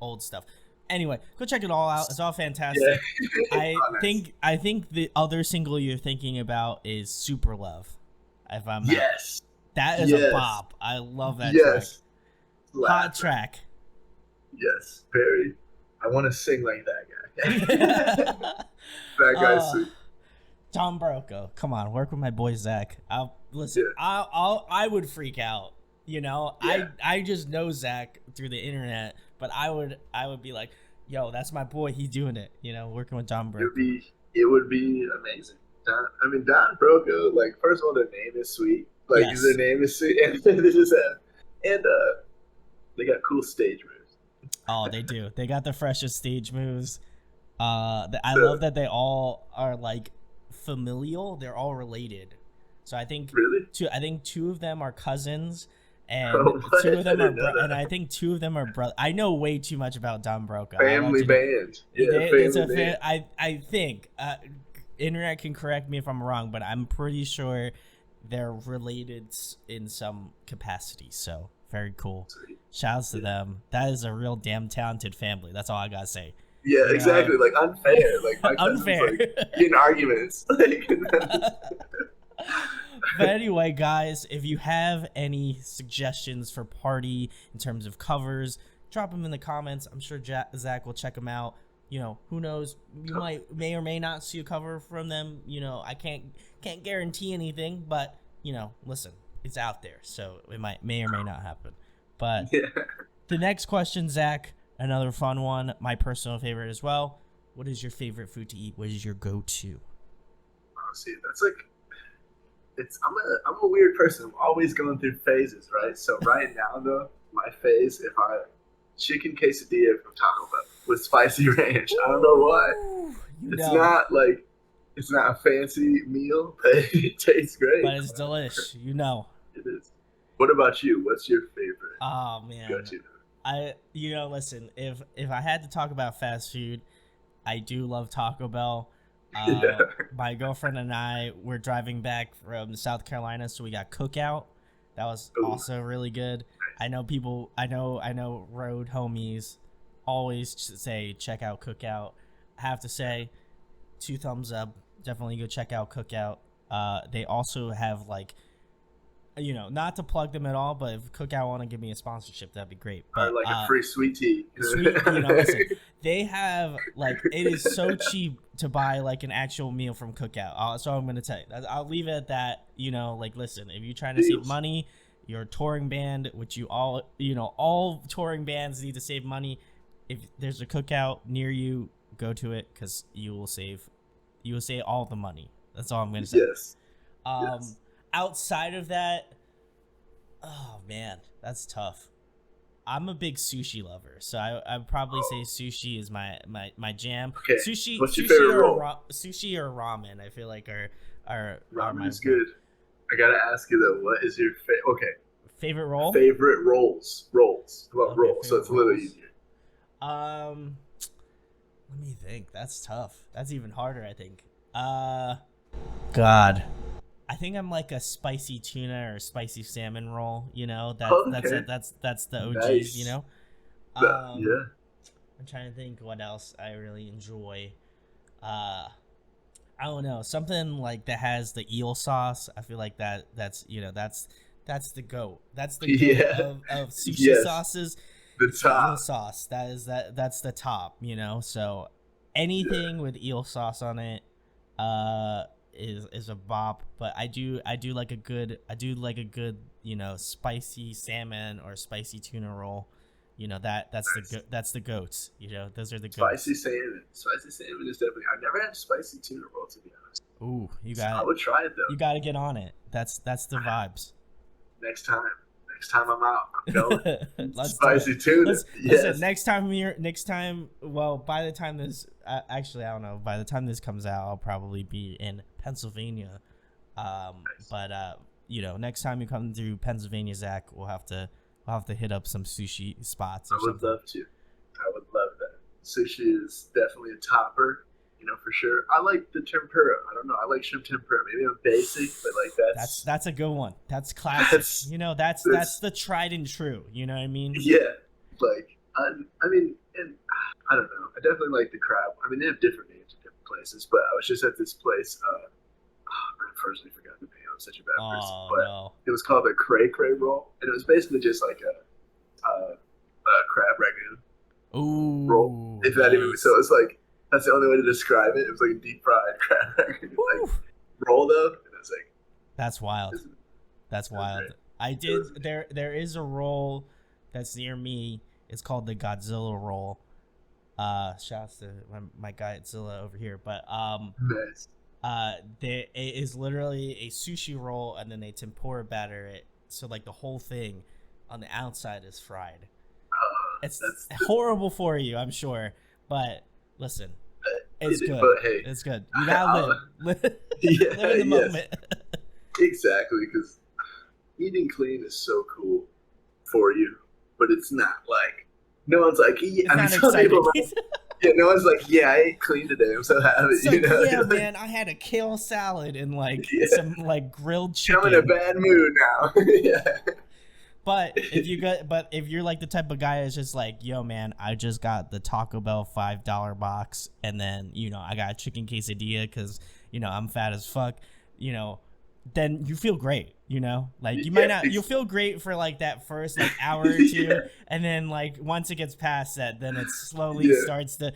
old stuff. Anyway, go check it all out. It's all fantastic. I think the other single you're thinking about is Super Love. If I'm not, that is a bop. I love that track. Hot track. Yes, very. I want to sing like that guy. That guy's sweet. Tom Broco, come on, work with my boy Zach. I would freak out. You know, I just know Zach through the internet, but I would be like, yo, that's my boy. He's doing it. You know, working with Tom Broco. It would be amazing. Don Broco. Like, first of all, their name is sweet. Like, their name is sweet, and they just they got cool stage moves. Oh, they do. They got the freshest stage moves. I love that they all are like familial. They're all related. So I think two of them are cousins, and two of them are and I think two of them are brothers. I know way too much about Don Broco. Family band. I think internet can correct me if I'm wrong, but I'm pretty sure they're related in some capacity. So very cool. Sweet. Shouts to them. That is a real damn talented family. That's all I gotta say. Yeah, exactly. Like, unfair. Like, my unfair. Like, getting arguments. But anyway, guys, if you have any suggestions for Party in terms of covers, drop them in the comments. I'm sure Zach will check them out. You know, who knows? You may or may not see a cover from them. You know, I can't guarantee anything, but you know, listen, it's out there, so it may or may not happen. But the next question, Zach, another fun one, my personal favorite as well. What is your favorite food to eat? What is your go-to? Oh, see, that's like, I'm a weird person. I'm always going through phases, right? So right now, though, my phase, chicken quesadilla from Taco Bell with spicy ranch. I don't know why. It's not a fancy meal, but it tastes great. But it's delish, you know. It is. What about you? What's your favorite? Oh man, listen. If I had to talk about fast food, I do love Taco Bell. My girlfriend and I were driving back from South Carolina, so we got Cookout. That was also really good. I know road homies always say check out Cookout. I have to say, 2 thumbs up. Definitely go check out Cookout. They also have like, you know, not to plug them at all, but if Cookout want to give me a sponsorship, that'd be great. But, or like a free sweet tea. Listen, they have like, it is so cheap to buy like an actual meal from Cookout. That's all I'm going to tell you. I'll leave it at that. You know, like, listen, if you're trying to save money, you're a touring band, which all touring bands need to save money. If there's a Cookout near you, go to it, because you will save all the money. That's all I'm going to say. Yes. Outside of that, oh man, that's tough. I'm a big sushi lover, so I'd probably say sushi is my jam. Okay. What's your sushi favorite roll? Sushi or ramen, I feel like are ramen is good. I gotta ask you though, what is your favorite roll? Favorite rolls. How about rolls? So it's a little easier. Let me think. That's tough. That's even harder, I think. God. I think I'm like a spicy tuna or spicy salmon roll. You know, that's the OGs. Nice. You know, I'm trying to think what else I really enjoy. I don't know, something like that has the eel sauce. I feel like that's the goat. That's the goat of sushi sauces. The top eel sauce. That's the top. You know, so anything with eel sauce on it, is a bop. But I do like a good spicy salmon or spicy tuna roll. You know, that's the goats. You know, those are the goats. Spicy salmon is definitely. I've never had spicy tuna roll, to be honest. Ooh, I would try it though. You got to get on it. That's the vibes. Next time I'm out, I'm going. Spicy tuna. Listen, next time. Well, by the time this, actually, I don't know. By the time this comes out, I'll probably be in Pennsylvania. Nice. But next time you come through Pennsylvania, Zach, we'll have to hit up some sushi spots. I would love to. I would love that. Sushi is definitely a topper. for sure. I like the tempura. I don't know. I like shrimp tempura. Maybe I'm basic, but like That's a good one. That's classic. that's That's the tried and true. You know what I mean? yeah. Like I mean, and I don't know. I definitely like the crab. I mean, they have different names in different places, but I was just at this place. I unfortunately forgot the name. I'm such a bad person, Oh but no. it was called a cray cray roll, and it was basically just like a crab ragout roll. Ooh. If that even Nice. so, it's like that's the only way to describe it. It was like a deep fried crab ragout, Woo. like rolled up, and it was like That's wild. this is That's wild. great. I did. There is a roll that's near me. It's called the Godzilla Roll. Shouts to my Godzilla over here. But Nice. it is literally a sushi roll, and then they tempura batter it. So like the whole thing on the outside is fried. It's That's horrible for you, I'm sure. But listen, it's good. But hey, It's good. You gotta live. yeah, Live in the yes, moment. exactly. Because eating clean is so cool for you, but it's not like no one's like, yeah. It's I mean, not some exciting. people, yeah, no one's like, yeah, I ate clean today. I'm so happy. It's like, yeah, Like, man, I had a kale salad and like Yeah. some like grilled chicken. I'm in a bad mood now. Yeah, But if you're like the type of guy that's just like, yo, man, I just got the Taco Bell $5 box, and then I got a chicken quesadilla because I'm fat as fuck, then you feel great. Like you might not, you'll feel great for like that first like hour or two, Yeah. and then like once it gets past that, then it slowly Yeah. starts the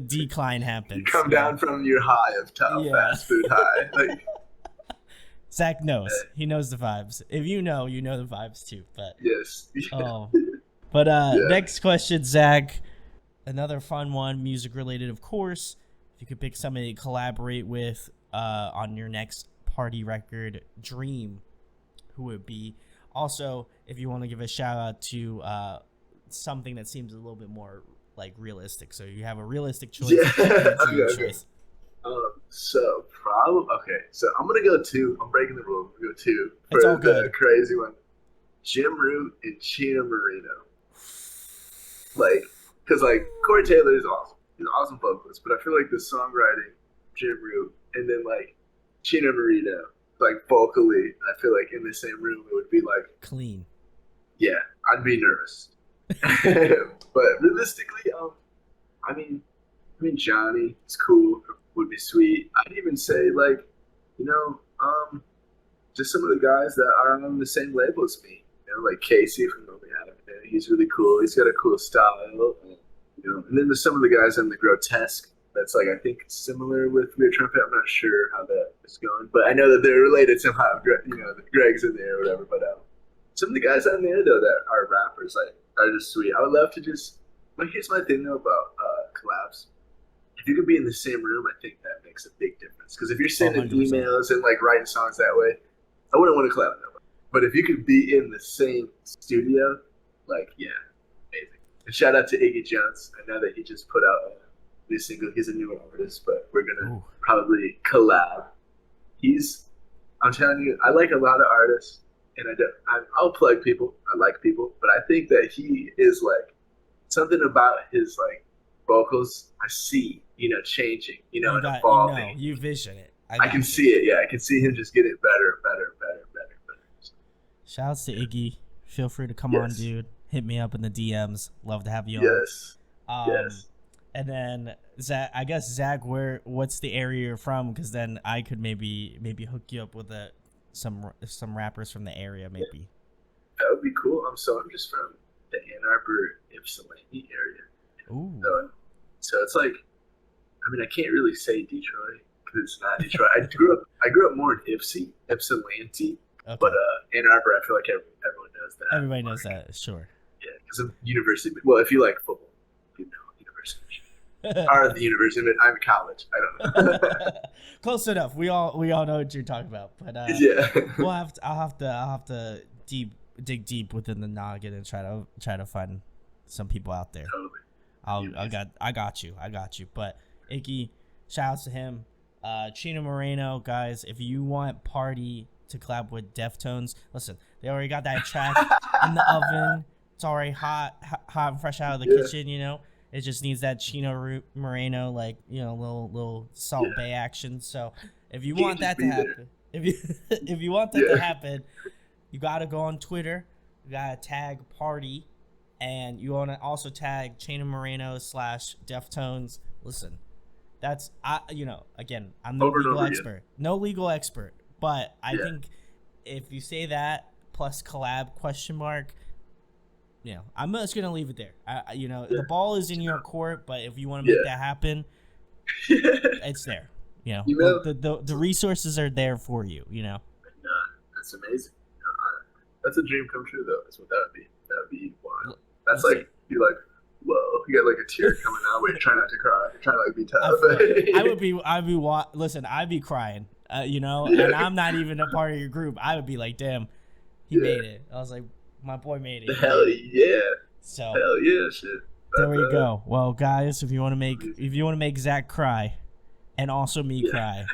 decline happens. you come down from your high of top Yeah. fast food high. Like, Zach knows. He knows the vibes. If you know the vibes too. But yes. oh, but Yeah. next question, Zach. Another fun one, music related, of course. If you could pick somebody to collaborate with on your next party record dream, who would it be? Also, if you want to give a shout out to something that seems a little bit more like realistic, so you have a realistic choice. Yeah. And a dream Okay. choice. So probably okay. So I'm gonna go two. I'm breaking the rule. I'm gonna go two for It's all the good. crazy one. Jim Root and Chino Marino. Like, cause like Corey Taylor is awesome. He's an awesome vocalist, but I feel like the songwriting, Jim Root, and then like Chino Marino, like vocally, I feel like in the same room it would be like, Clean. yeah, I'd be nervous. But realistically, I mean Johnny is cool. Would be sweet. I'd even say like, just some of the guys that are on the same label as me. Like Casey from Lonely Adam. He's really cool. He's got a cool style. And then there's some of the guys in the Grotesque. That's like I think similar with Weird Trumpet. I'm not sure how that is going, but I know that they're related somehow. Greg's in there or whatever. But some of the guys on there though that are rappers like are just sweet. I would love to just. Like here's my thing though about collabs. If you could be in the same room, I think that makes a big difference. Because if you're sending 100%. emails and like writing songs that way, I wouldn't want to collab with nobody. But if you could be in the same studio, like yeah, amazing. And shout out to Iggy Jones. I know that he just put out a new single. He's a newer artist, but we're gonna Ooh. probably collab. I'm telling you, I like a lot of artists, and I'll plug people. I like people, but I think that he is like something about his like vocals. I see, changing, and evolving. You vision it. I can see it. Yeah, I can see him just getting better. Shouts to Iggy. Feel free to come Yes. on, dude. Hit me up in the DMs. Love to have you Yes. on. Yes. And then Zach, I guess Zach, what's the area you're from? Because then I could maybe hook you up with some rappers from the area, maybe. That would be cool. I'm just from the Ann Arbor, Ypsilanti area. Ooh. So it's like, I can't really say Detroit because it's not Detroit. I grew up more in Ypsilanti, Okay. but Ann Arbor, I feel like everyone knows that. Everybody knows that, sure. Yeah, because of university. Well, if you like football, university. Or the university, but I'm college. I don't know. Close enough. We all know what you're talking about, but Yeah. I'll have to dig deep within the noggin and try to find some people out there. Totally. I got you. But Iggy, shout outs to him. Chino Moreno, guys, if you want Party to collab with Deftones, listen, they already got that track in the oven. It's already hot and fresh out of the kitchen, It just needs that Moreno, like, little Salt Yeah. Bay action. So if you He want can just that to be there. happen, if you want that to happen, you gotta go on Twitter. You gotta tag Party, and you wanna also tag Chino Moreno / Deftones. Listen, that's again, I'm no Over and legal over again. expert, no legal expert, but I Yeah. think if you say that plus collab ? I'm just gonna leave it there. The ball is in your court, but if you want to make that happen, it's there. The resources are there for you. That's amazing. That's a dream come true, though. That's what that would be. That would be wild. That's Listen. like, you're like, whoa, you got like a tear coming out, but you're trying not to cry. You're trying to like be tough. Listen, I'd be crying, and I'm not even a part of your group. I would be like, damn, he made it. I was like, my boy made it. Hell yeah. So hell yeah, shit. There we go. Well, guys, if you want to make Zach cry, and also me cry,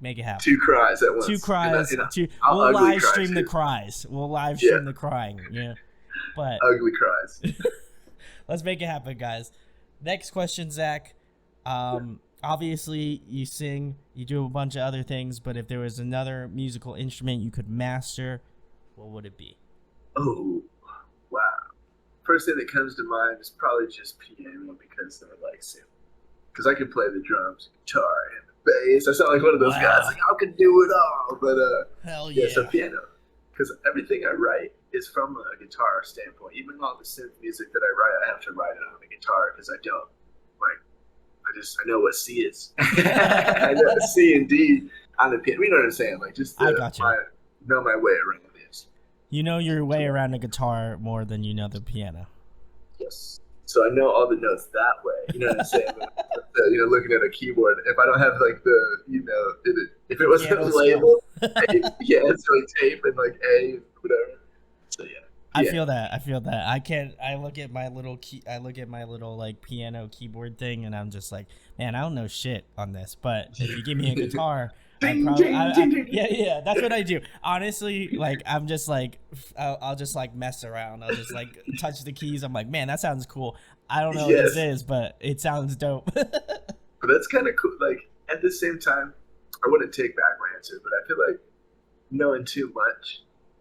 make it happen. 2 cries at once. 2 cries. I'll we'll live cry stream too. the cries. We'll live stream the crying. Yeah, but ugly cries. let's make it happen, guys. Next question, Zach. Obviously, you sing, you do a bunch of other things, but if there was another musical instrument you could master, what would it be? Oh, wow. First thing that comes to mind is probably just piano, because they're like simple. Because I can play the drums, guitar, and the bass. I sound like one of those guys, like, I can do it all. But hell yeah. So piano. Because everything I write is from a guitar standpoint. Even all the synth music that I write, I have to write it on the guitar, because I don't. I know what C is. I know C and D on the piano. You know what I'm saying? Like, just I got you. Know my way around this. You know your way around the guitar more than you know the piano. Yes. So I know all the notes that way. You know what I'm saying? Looking at a keyboard, if I don't have like if it wasn't labeled, it's like tape and like A, whatever. So yeah. I feel that. I look at my little like piano keyboard thing, and I'm just like, man, I don't know shit on this. But if you give me a guitar, yeah, that's what I do. Honestly, like I'm just like, I'll just like mess around. I'll just like touch the keys. I'm like, man, that sounds cool. I don't know what this is, but it sounds dope. But that's kind of cool. Like at the same time, I wouldn't take back my answer, but I feel like knowing too much.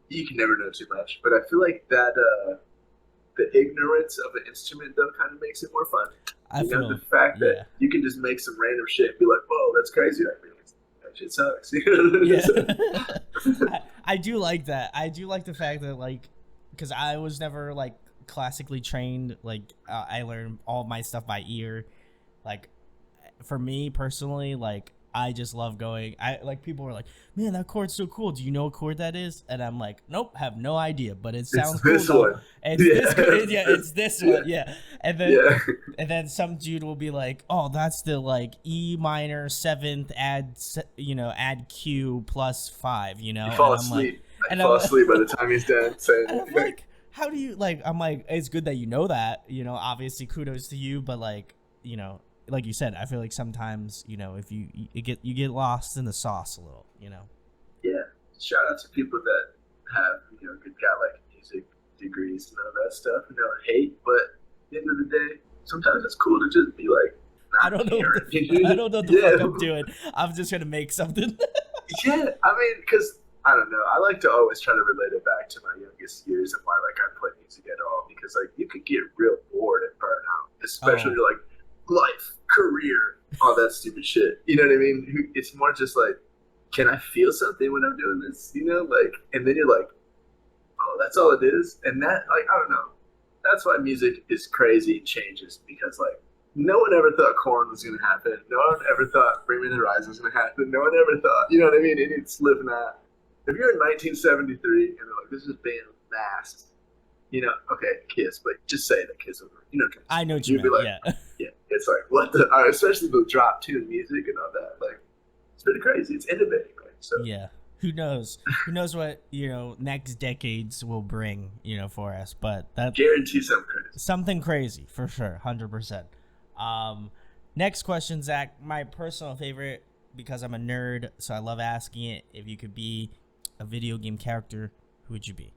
You can never know too much, but I feel like that the ignorance of an instrument though kind of makes it more fun. The fact that you can just make some random shit and be like, "Whoa, that's crazy!" That shit sucks. I do like that. I do like the fact that like, because I was never like classically trained. Like I learned all my stuff by ear. Like for me personally, like. I just love going. People were like, "Man, that chord's so cool. Do you know what chord that is?" And I'm like, "Nope, have no idea." But it sounds cool. This one. It's this one. Yeah. And then some dude will be like, "Oh, that's the like E minor 7th add Q plus 5." You fall asleep. I fall asleep by the time he's done saying. And I'm like, how do you like? I'm like, it's good that you know that. Obviously, kudos to you. But like, like you said, I feel like sometimes, if you get lost in the sauce a little, Yeah. Shout out to people that have, got like music degrees and all that stuff, hate, but at the end of the day, sometimes it's cool to just be like, I don't know what the fuck I'm doing. I'm just gonna make something. Yeah, I mean, because I don't know. I like to always try to relate it back to my youngest years and why like I play music at all, because like you could get real bored and burn out, especially like life, career, all that stupid shit. You know what I mean? It's more just like, can I feel something when I'm doing this? And then you're like, oh, that's all it is. And that, like, I don't know. That's why music is crazy and changes, because like no one ever thought Korn was gonna happen. No one ever thought Bring Me the Horizon was gonna happen. No one ever thought, you know what I mean? And it's living that. If you're in 1973 and they're like, this is band Masked, okay, Kiss, but just say that Kiss over. I know what you mean. Like, yeah. It's like, what the, especially the drop tune music and all that. Like, it's pretty crazy. It's innovating. Like, so. Yeah. Who knows? Who knows what, next decades will bring, for us. But that guarantee something crazy. Something crazy, for sure. 100%. Next question, Zach. My personal favorite, because I'm a nerd, so I love asking it. If you could be a video game character, who would you be?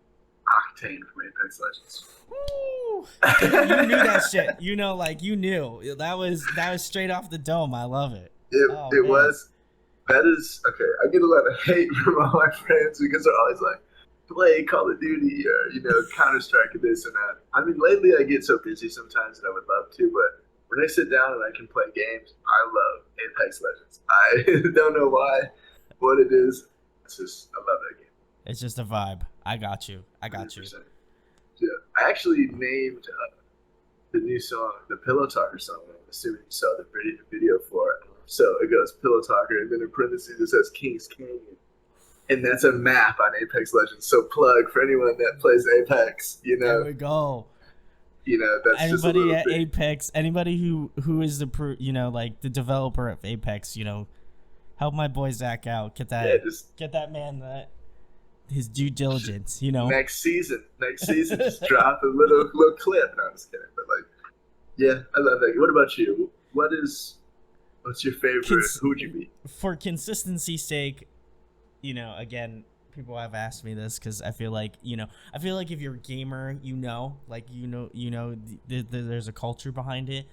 Octane from Apex Legends. Woo! You knew that shit. You know, like you knew that was straight off the dome. I love it. It was. That is okay. I get a lot of hate from all my friends because they're always like, play Call of Duty or Counter Strike and this and that. I mean, lately I get so busy sometimes that I would love to, but when I sit down and I can play games, I love Apex Legends. I don't know why, what it is. It's just I love that game. It's just a vibe. I got you. 100%. Yeah, I actually named the new song the Pillow Talker song. I'm assuming you saw the video for it. So it goes Pillow Talker, and then in parentheses it says King's Canyon. And that's a map on Apex Legends. So plug for anyone that plays Apex, There we go. That's anybody just at Apex, anybody who is like the developer of Apex, help my boy Zach out. Get that man his due diligence, Next season, just drop a little clip. No, I'm just kidding. But I love that. What about you? What's your favorite? Who would you be? For consistency's sake, again, people have asked me this because I feel like if you're a gamer, there's a culture behind it.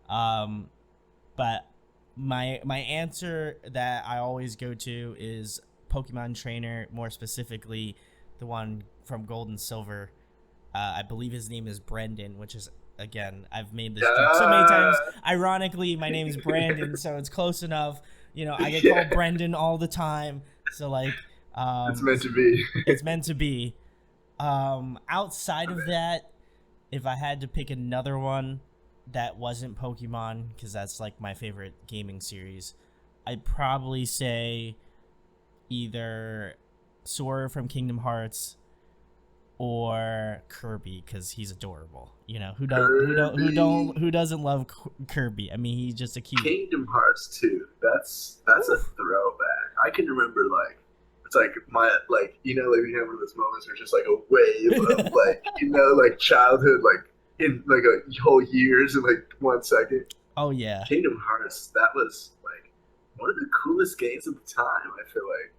But my answer that I always go to is Pokemon Trainer, more specifically the one from Gold and Silver. I believe his name is Brendan, which is, again, I've made this joke so many times. Ironically, my name is Brandon, so it's close enough. I get called Brendan all the time. So it's meant to be. It's meant to be. Outside of that, if I had to pick another one that wasn't Pokemon, because that's like my favorite gaming series, I'd probably say either Sora from Kingdom Hearts or Kirby, because he's adorable. Who doesn't love Kirby? I mean, he's just a cute. Kingdom Hearts 2. That's a throwback. I can remember it's like my you have one of those moments where it's just like a wave of childhood in a whole years in 1 second. Oh yeah. Kingdom Hearts, that was one of the coolest games of the time. I feel like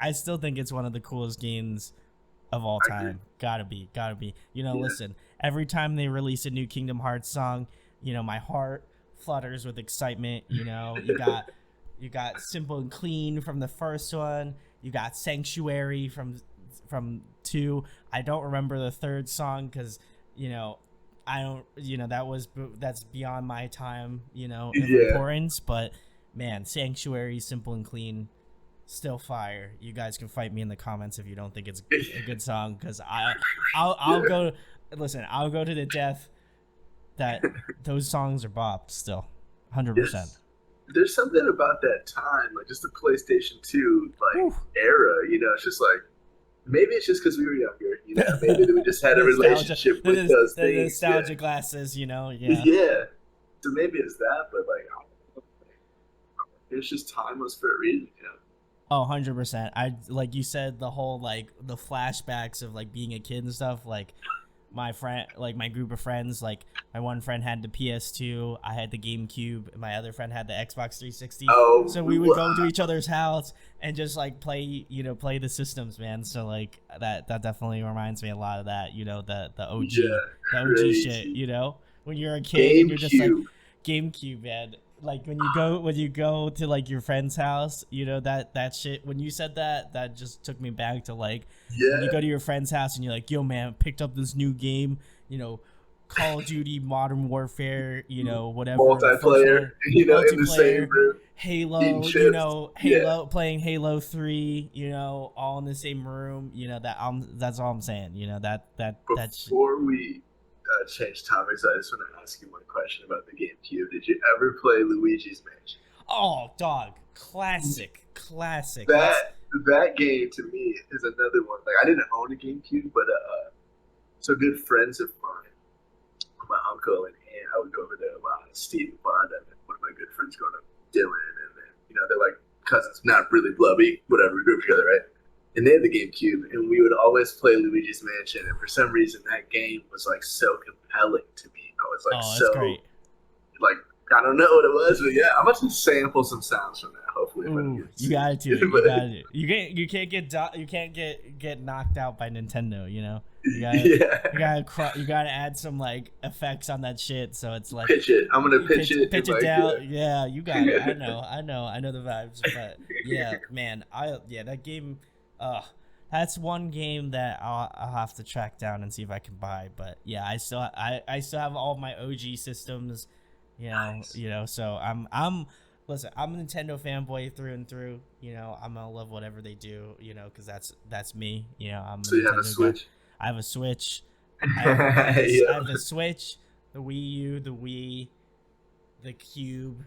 I still think it's one of the coolest games of all time. Gotta be. Listen, every time they release a new Kingdom Hearts song, my heart flutters with excitement. You got Simple and Clean from the first one. You got Sanctuary from 2. I don't remember the third song because I don't that's beyond my time of importance. But man, Sanctuary, Simple and Clean, still fire. You guys can fight me in the comments if you don't think it's a good song, because I'll go to the death that those songs are bopped still, 100%. There's something about that time, just the PlayStation 2 era. It's just maybe it's just because we were younger. Maybe we just had a relationship with those things. The nostalgia glasses, Yeah. So maybe it's that, but it's just timeless for a reason. Oh, 100%. I like you said, the whole the flashbacks of being a kid and stuff. My friend, my group of friends, my one friend had the PS2, I had the GameCube, and my other friend had the Xbox 360. Oh, so we would go to each other's house and just play the systems, man. So that definitely reminds me a lot of that. The OG shit. When you're a kid and you're just GameCube, man. When you go to your friend's house, that shit. When you said that just took me back to when you go to your friend's house and you're like, yo man, picked up this new game, Call of Duty Modern Warfare, whatever, multiplayer, in the same room, Halo, playing Halo 3, all in the same room, that's all I'm saying. Before we change topics, I just want to ask you one question about the GameCube. Did you ever play Luigi's Mansion? Oh, dog, classic. That game to me is another one. I didn't own a GameCube, but so good friends of mine, my uncle and aunt, I would go over there with Steve and Bond, and one of my good friends going up Dylan, and then they're cousins, not really blubby, whatever. We grew up together, right? And they had the GameCube, and we would always play Luigi's Mansion. And for some reason, that game was so compelling to me. I was that's great. I don't know what it was, but yeah, I'm about to sample some sounds from that. hopefully, if I don't Ooh, get you sued. gotta do it. But- You can't get knocked out by Nintendo. You know, yeah. you gotta add some like effects on that shit. So it's like Pitch it. I'm gonna pitch it. pitch in it like, down. Yeah, you got it. I know the vibes. But yeah, man, that game. That's one game that I'll have to track down and see if I can buy. But yeah, I still have all of my OG systems. Nice. So listen, I'm a Nintendo fanboy through and through. I'm gonna love whatever they do. Because that's me. I'm So a you have a Nintendo Switch? guy. I have a Switch. Yeah. I have the Switch, the Wii U, the Wii, the Cube,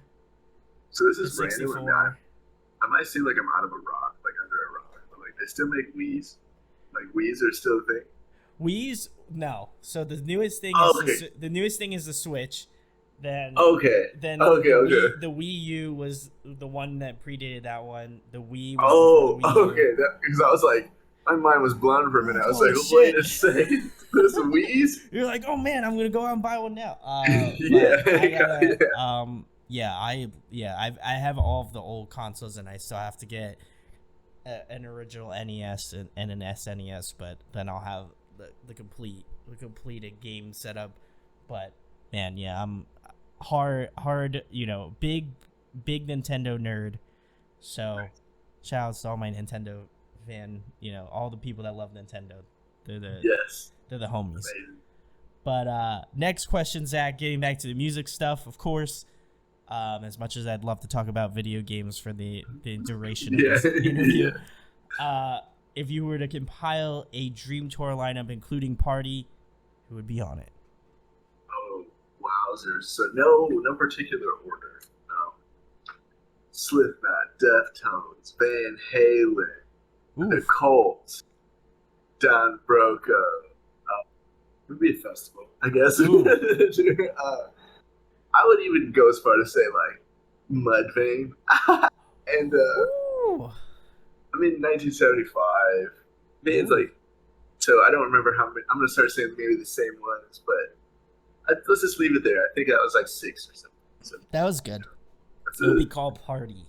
So this the is random. 64. I might seem like I'm out of a rock, like under a rock, but like they still make Wii's. Like Wii's are still a thing. Wii's no. So the newest thing is the Switch. Then Okay. Then Okay. the Wii U was the one that predated that one. The Wii was Oh, before the Wii U. okay. Because I was like, my mind was blown for a minute. I was Holy like, shit. wait a second. There's Wii's? You're like, oh man, I'm gonna go out and buy one now. Yeah. I gotta, I have all of the old consoles, and I still have to get an original NES and an SNES. But then I'll have the completed game setup. But man, yeah, I'm hard, big Nintendo nerd. So shout outs to all my Nintendo fan, all the people that love Nintendo. They're the homies. Amazing. But next question, Zach, getting back to the music stuff, of course. As much as I'd love to talk about video games for the duration of this interview. If you were to compile a dream tour lineup including Party, who would be on it? Oh, wowzers. So no particular order. Slipknot, Deftones, Van Halen, The Cult, Don Broco. It would be a festival, I guess. I would even go as far to say like Mudvayne. And I mean 1975. Bands like, so I don't remember how many. I'm gonna start saying maybe the same ones, but let's just leave it there. I think that was like 6 or something. So, that was good. It will be called Party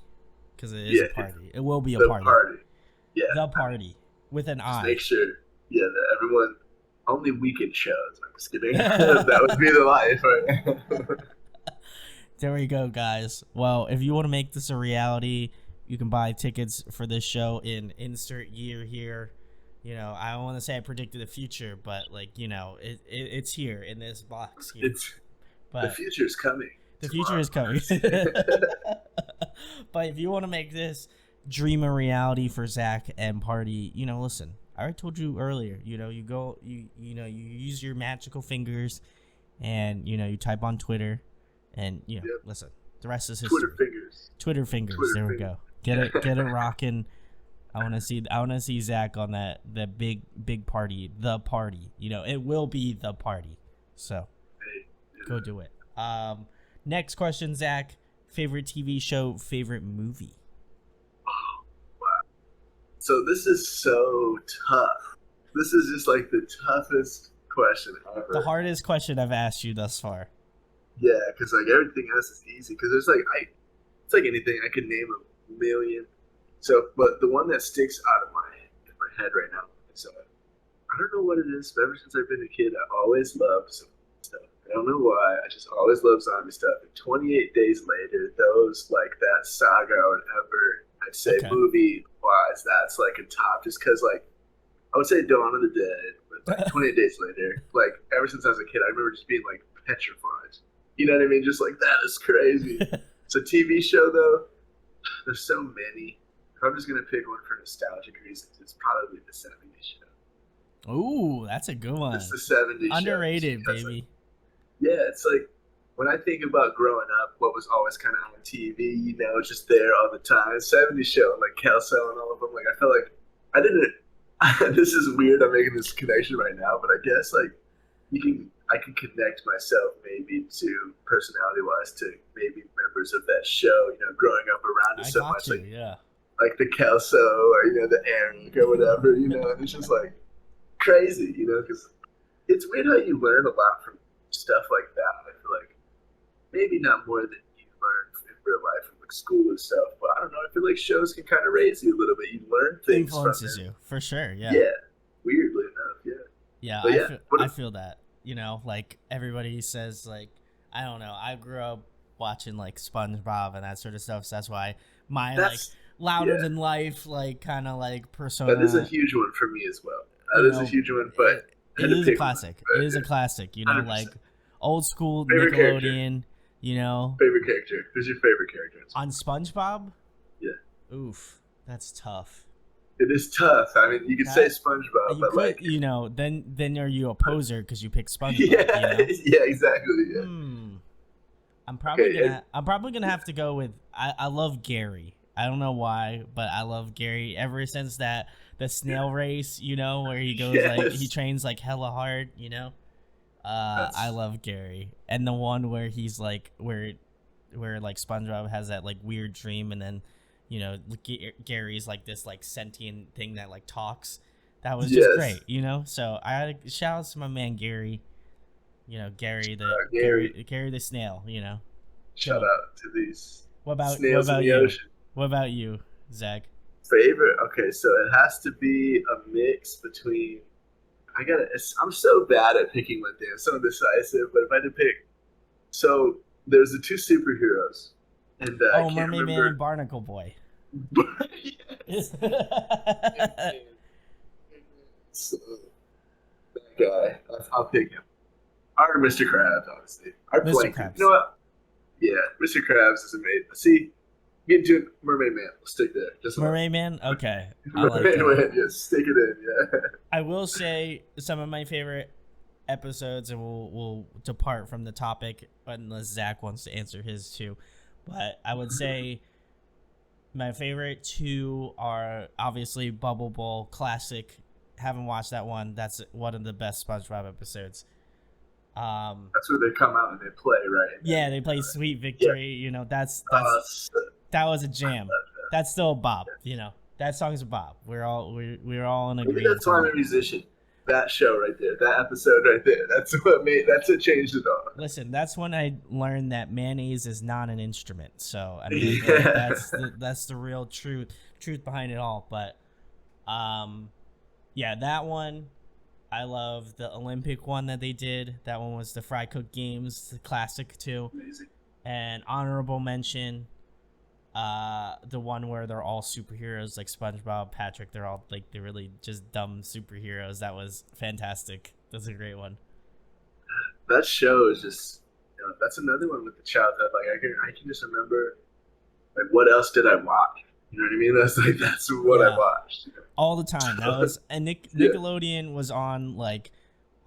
because it is a party. It will be a party. Yeah. The Party with an I. Make sure, that everyone. Only weekend shows. I'm just kidding. That would be the life, right? There we go, guys. Well, if you want to make this a reality, you can buy tickets for this show in insert year here. I don't want to say I predicted the future, but it's here in this box here. The future's coming. The future is coming. But if you want to make this dream a reality for Zach and Party, listen. I already told you earlier, you use your magical fingers and, you type on Twitter and, listen, the rest is history. Twitter fingers. There we go. Get it rocking. I want to see Zach on that big party, the Party. It will be the Party. So go do it. Next question, Zach, favorite TV show, favorite movie? So this is so tough. This is just like the toughest question ever. The hardest question I've asked you thus far. Yeah, because like everything else is easy. Because there's like it's like anything I could name a million. So, but the one that sticks out of my head right now is I don't know what it is, but ever since I've been a kid, I always loved some stuff. I don't know why. I just always loved zombie stuff. And 28 Days Later, those like that saga or whatever. I'd say movie wise, that's like a top, just because like I would say Dawn of the Dead, but like 28 Days Later, like ever since I was a kid, I remember just being like petrified. You know what I mean? Just like that is crazy. So TV show though, there's so many. If I'm just gonna pick one for nostalgic reasons, it's probably the 70s show. Ooh, that's a good one. It's the 70s. Underrated, show, baby. Like, it's like. When I think about growing up, what was always kind of on TV, just there all the time. 70s show, like Kelso and all of them. Like, I felt like I didn't. This is weird. I'm making this connection right now, but I guess like I can connect myself maybe to personality-wise to maybe members of that show. Growing up around it so much, like the Kelso or the Eric or whatever. And it's just like crazy. Because it's weird how you learn a lot from stuff like that. I feel like. Maybe not more than you learn in real life from like school and stuff, but I don't know. I feel feel like shows can kind of raise you a little bit. You learn things from Influences them. you for sure. Yeah. Yeah, weirdly enough, yeah. Yeah, But yeah, I feel that. You know, like everybody says, like I don't know. I grew up watching like SpongeBob and that sort of stuff. So that's why my like that's louder yeah, than life, like kind of like that is a persona. huge one for me as well. You That is a know, huge one, but I it had to is a pick one. classic. It But is a yeah, classic. You know, 100%. like old school Favorite character. Nickelodeon. You know, Favorite character. Who's your favorite character? on SpongeBob. Yeah. Oof, that's tough. It is tough. I mean, you could say That SpongeBob, you but could, like, you know, then are you a poser because you pick SpongeBob? You yeah, know. yeah, exactly. Yeah. Okay. I'm probably gonna have to go with I love Gary. I don't know why, but I love Gary ever since the snail race, you know, where he goes like he Yes. trains like hella hard, you know. I That's love Gary. And the one where he's like where like SpongeBob has that like weird dream and then, you know, Gary's like this like sentient thing that like talks. That was just yes. great, you know? So I had a shout out to my man Gary. You know, Gary. Gary the snail, you know. Shout Dope. out to these What snails in about the you? ocean. What about you, Zach? Favorite? Okay, so it has to be a mix between. I'm so bad at picking one thing. I'm so indecisive. But if I had to pick, so there's the two superheroes, and I Oh, can't Mermaid Man and remember. Barnacle Boy. Yes. So, that guy, I'll pick him. Or Mr. Krabs, honestly. Or Mr. Plankton. Krabs. You know what? Yeah, Mr. Krabs is amazing. See, get into Mermaid Man. We'll stick there. Just Mermaid Man? Okay. I like Mermaid that. Man, yeah, stick it in, yeah. I will say some of my favorite episodes, and we'll depart from the topic unless Zach wants to answer his too. But I would say my favorite two are obviously Bubble Bowl, classic. Haven't watched that one. That's one of the best SpongeBob episodes. That's where they come out and they play, right? Yeah, they play Sweet Yeah. Victory. You know, that's So, that was a jam. That's still a bop. You know, that song's a bop. We're all in maybe agreement. that's why I'm a musician. That show right there, that episode right there. That's what changed it all. Listen, that's when I learned that mayonnaise is not an instrument. So I mean, Yeah. that's the real truth behind it all. But yeah, that one. I love the Olympic one that they did. That one was the Fry Cook Games, the classic too. Amazing. And honorable mention, the one where they're all superheroes like SpongeBob, Patrick. They're all like they're really just dumb superheroes. That was fantastic. That's a great one. That show is just, that's another one with the childhood. Like I can just remember, like what else did I watch? You know what I mean? That's what I Yeah. watched. You know? All the time. That was and Yeah. Nickelodeon was on like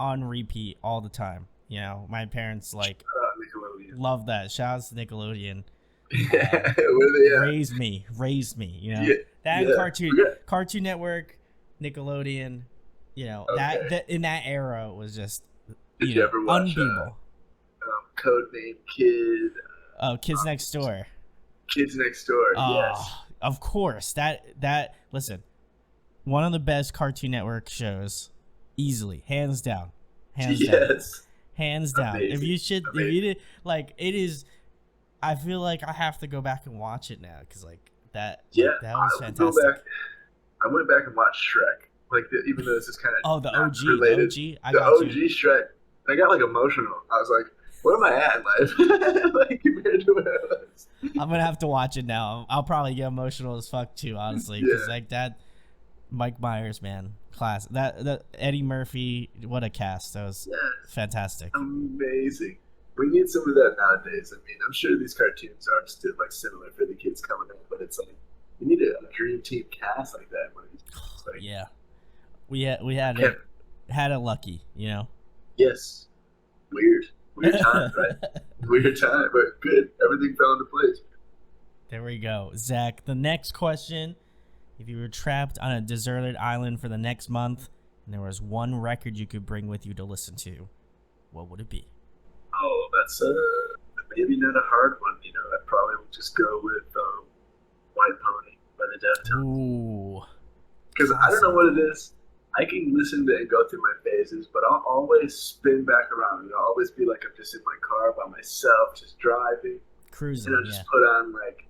on repeat all the time. You know, my parents like Nickelodeon. love that. Shout out to Nickelodeon. Yeah, where they at? Raised me. You know, Yeah, that yeah. Cartoon Network, Nickelodeon. You know Okay. that in that era was just Did you ever watch unbeatable. Codename Kid, Oh, Kids Next Door. Kids Next Door? Yes. Oh, of course. That listen, one of the best Cartoon Network shows, easily, hands down, hands down, Yes. hands down. If Amazing. you should, if you did, like it is. I feel like I have to go back and watch it now because like that. Yeah. Like, that was I would go fantastic. back. I went back and watched Shrek. Like even though this is kind of Oh, the OG, related. the OG. I The got OG you. Shrek. I got like emotional. I was like, where am I at in life? Like compared to where I was. I'm gonna have to watch it now. I'll probably get emotional as fuck too, honestly, because Yeah. like that, Mike Myers, man, class. That Eddie Murphy, what a cast. That was Yes. fantastic. Amazing. We need some of that nowadays. I mean, I'm sure these cartoons are still like similar for the kids coming up, but it's like we need a dream team cast like that. One of these days. Like, Yeah, we had yeah. it lucky, you know. Yes. Weird time, right? Weird time, but good. Everything fell into place. There we go, Zach. The next question: if you were trapped on a deserted island for the next month, and there was one record you could bring with you to listen to, what would it be? Oh, that's maybe not a hard one. I'd probably just go with White Pony by the Deftones. Ooh, Because I don't know what it is. I can listen to and go through my phases, but I'll always spin back around. I'll always be like I'm just in my car by myself, just driving, cruising. and I'll just put on like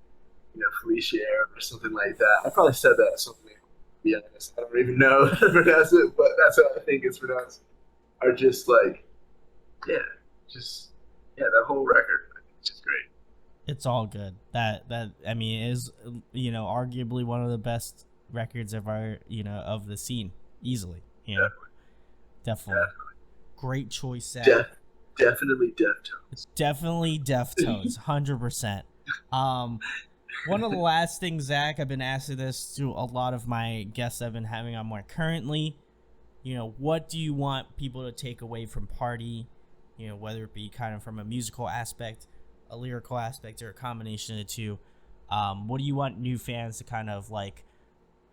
Felicia or something like that. I probably said that something. To be honest, I don't even know how to pronounce it, but that's how I think it's pronounced. Are just like, yeah, just that whole record. I think it's just great. It's all good. That I mean is arguably one of the best records of our of the scene easily. Definitely, Definitely great choice, Zach. definitely Deftones. Definitely Deftones, 100%. One of the last things, Zach, I've been asking this to a lot of my guests I've been having on more currently. What do you want people to take away from Party? Whether it be kind of from a musical aspect, a lyrical aspect, or a combination of the two. What do you want new fans to kind of like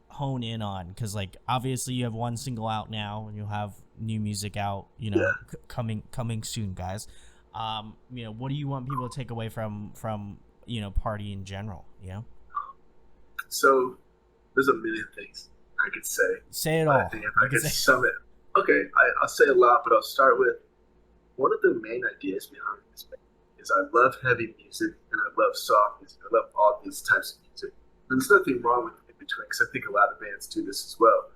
hone in on? Because like obviously you have one single out now, and you'll have new music out. Coming soon, guys. What do you want people to take away from Party in general? So there's a million things I could say. Say it But all. I think if I could sum it, okay, I'll say a lot, but I'll start with one of the main ideas behind this band is I love heavy music and I love soft music. I love all these types of music. And there's nothing wrong with in between because I think a lot of bands do this as well.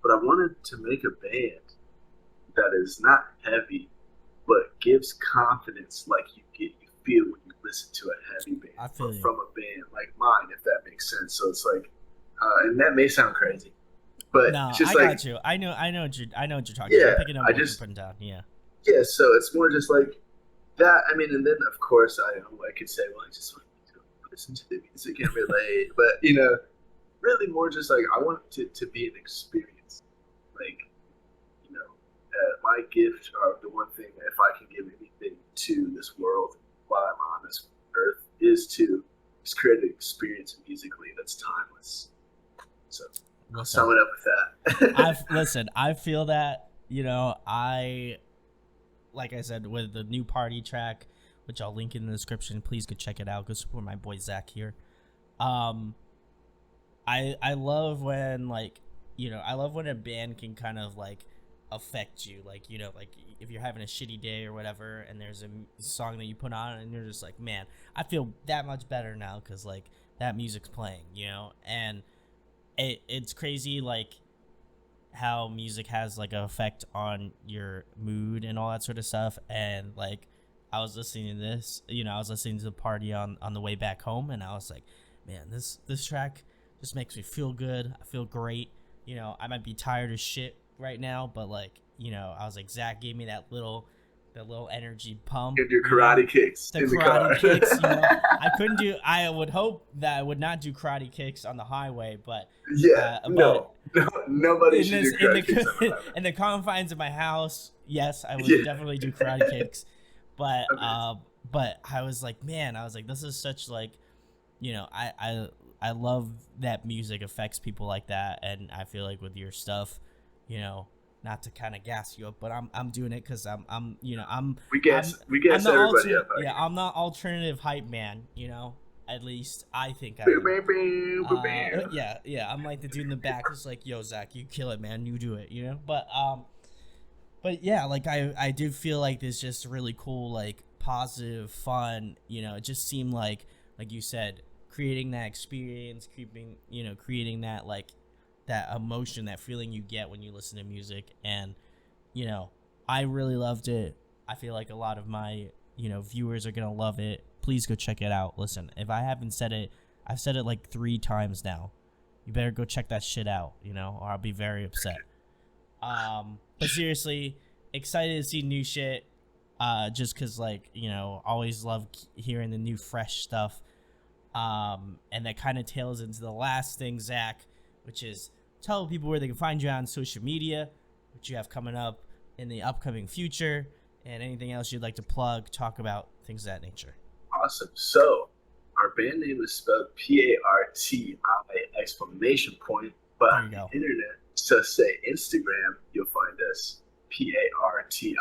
But I wanted to make a band that is not heavy, but gives confidence like you feel when you listen to a heavy band I feel from a band like mine, if that makes sense. So it's like, and that may sound crazy, but No, it's just I like, got you. I know what you're talking yeah, about. I'm picking up I what you're just, putting down. Yeah. yeah. So it's more just like that. I mean, and then of course I could say, well, I just want to listen to the music and relate, but really more just like I want it to be an experience, like my gift or the one thing that if I can give anything to this world while I'm on this earth is to just create an experience musically that's timeless. So I'll sum it up with that. I feel that, like I said, with the new Party track, which I'll link in the description, please go check it out. Go support my boy Zach here. I love when I love when a band can kind of like affect you, like if you're having a shitty day or whatever, and there's a song that you put on and you're just like, man, I feel that much better now because like that music's playing, and it's crazy like how music has like an effect on your mood and all that sort of stuff. And like I was listening to this, I was listening to the Party on the way back home, and I was like, man, this track just makes me feel good. I feel great. I might be tired as shit right now, but like I was like, Zach gave me that little energy pump. Give your karate kicks in the car. Kicks, I would hope that I would not do karate kicks on the highway, but nobody should do karate kicks on the highway. In the confines of my house, yes, I would definitely do karate kicks, but but I was like, man, this is such like, I love that music affects people like that, and I feel like with your stuff, not to kind of gas you up, but I'm doing it because we gas everybody up. Yeah, I'm not alternative hype man. At least I think I am. Yeah. I'm like the dude in the back who's like, yo, Zach, you kill it, man. You do it. But yeah, like I do feel like this just really cool, like positive, fun. It just seemed like you said, creating that experience, creating that like that emotion, that feeling you get when you listen to music. And I really loved it. I feel like a lot of my viewers are gonna love it. Please go check it out. Listen, if I haven't said it, I've said it like 3 times now. You better go check that shit out, or I'll be very upset. But seriously, excited to see new shit. Just cause like always love hearing the new fresh stuff. And that kind of tails into the last thing, Zach, which is tell people where they can find you on social media, what you have coming up in the upcoming future, and anything else you'd like to plug, talk about, things of that nature. Awesome. So our band name is spelled Parti ! But on the internet, to say Instagram, you'll find us PARTIBND,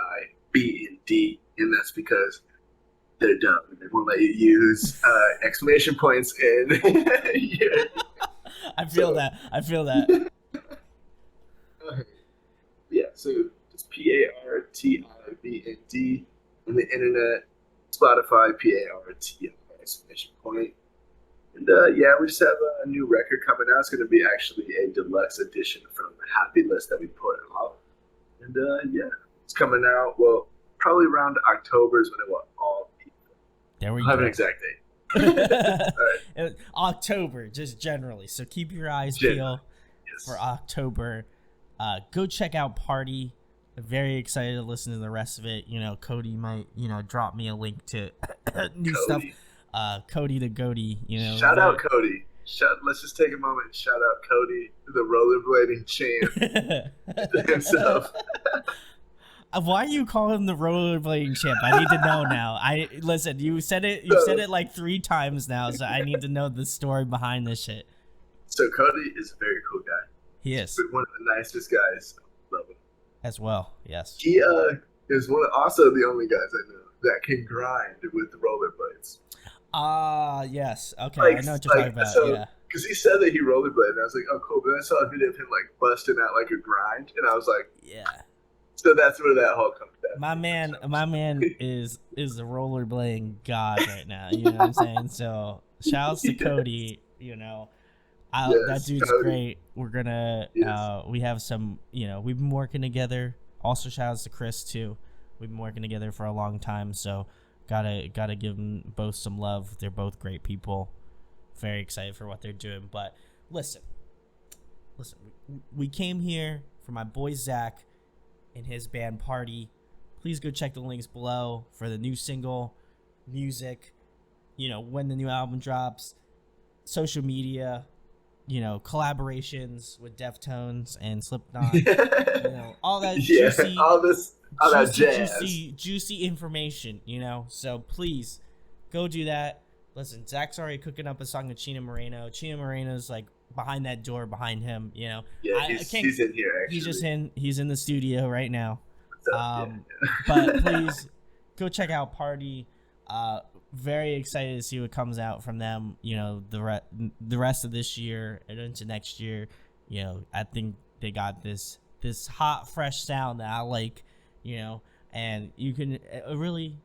and that's because they're dumb and they won't let you use exclamation points in. I feel that. Yeah, so it's PARTIBND on the internet, Spotify, PARTI exclamation point. And yeah, we just have a new record coming out. It's going to be actually a deluxe edition from the Happy List that we put out. And yeah, it's coming out. Well, probably around October is when it will all be. There we I'll have an go. exact date. All right. October, just generally. So keep your eyes Generally, peeled yes. for October. Go check out Party. I'm very excited to listen to the rest of it. Cody might, drop me a link to new stuff. Cody. Cody the Goaty, Shout out Cody. Let's just take a moment and shout out Cody, the rollerblading champ himself. Why do you call him the rollerblading champ? I need to know now. Listen. You said it. You said it like 3 times now, so I need to know the story behind this shit. So Cody is a very cool guy. He is One of the nicest guys. Love him. as well. Yes. He is also the only guys I know that can grind with the rollerblades. Yes. Okay, Like, I know what you're talking about. so, Yeah. because he said that he rollerbladed, and I was like, oh, cool. But I saw a video of him like busting out like a grind, and I was like, Yeah. so that's where that whole comes down. My man is a rollerblading god right now. You know what I'm saying? So shouts to Cody. That dude's Cody. great. We're gonna we have some. We've been working together. Also shouts to Chris too. We've been working together for a long time. So gotta give them both some love. They're both great people. Very excited for what they're doing. But listen. We came here for my boy Zach and his band Party. Please go check the links below for the new single, music, when the new album drops, social media, collaborations with Deftones and Slipknot, all that juicy, all that jazz. juicy information, So please go do that. Listen, Zach's already cooking up a song with Chino Moreno. Chino Moreno's like behind that door behind him, Yeah, he's in here actually. He's in the studio right now. Yeah. But please go check out Party. Very excited to see what comes out from them. The rest of this year and into next year. I think they got this hot, fresh sound that I like. And you can really.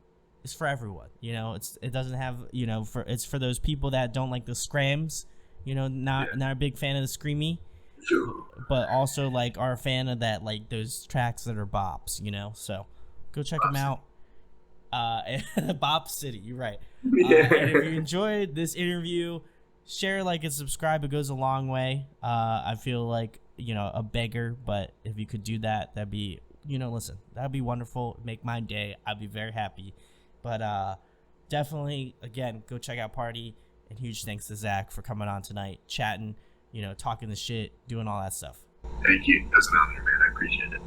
It's for everyone. It doesn't have. It's for those people that don't like the scrams. Not a big fan of the screamy. But also like are a fan of that, like those tracks that are bops, so go check them out. Bop City, you're right. And if you enjoyed this interview, share, like, and subscribe. It goes a long way. I feel like a beggar, but if you could do that, that'd be listen, that'd be wonderful. Make my day. I'd be very happy. But definitely, again, go check out Party, and huge thanks to Zach for coming on tonight, chatting. Talking the shit, doing all that stuff. Thank you. It was an honor, man. I appreciate it.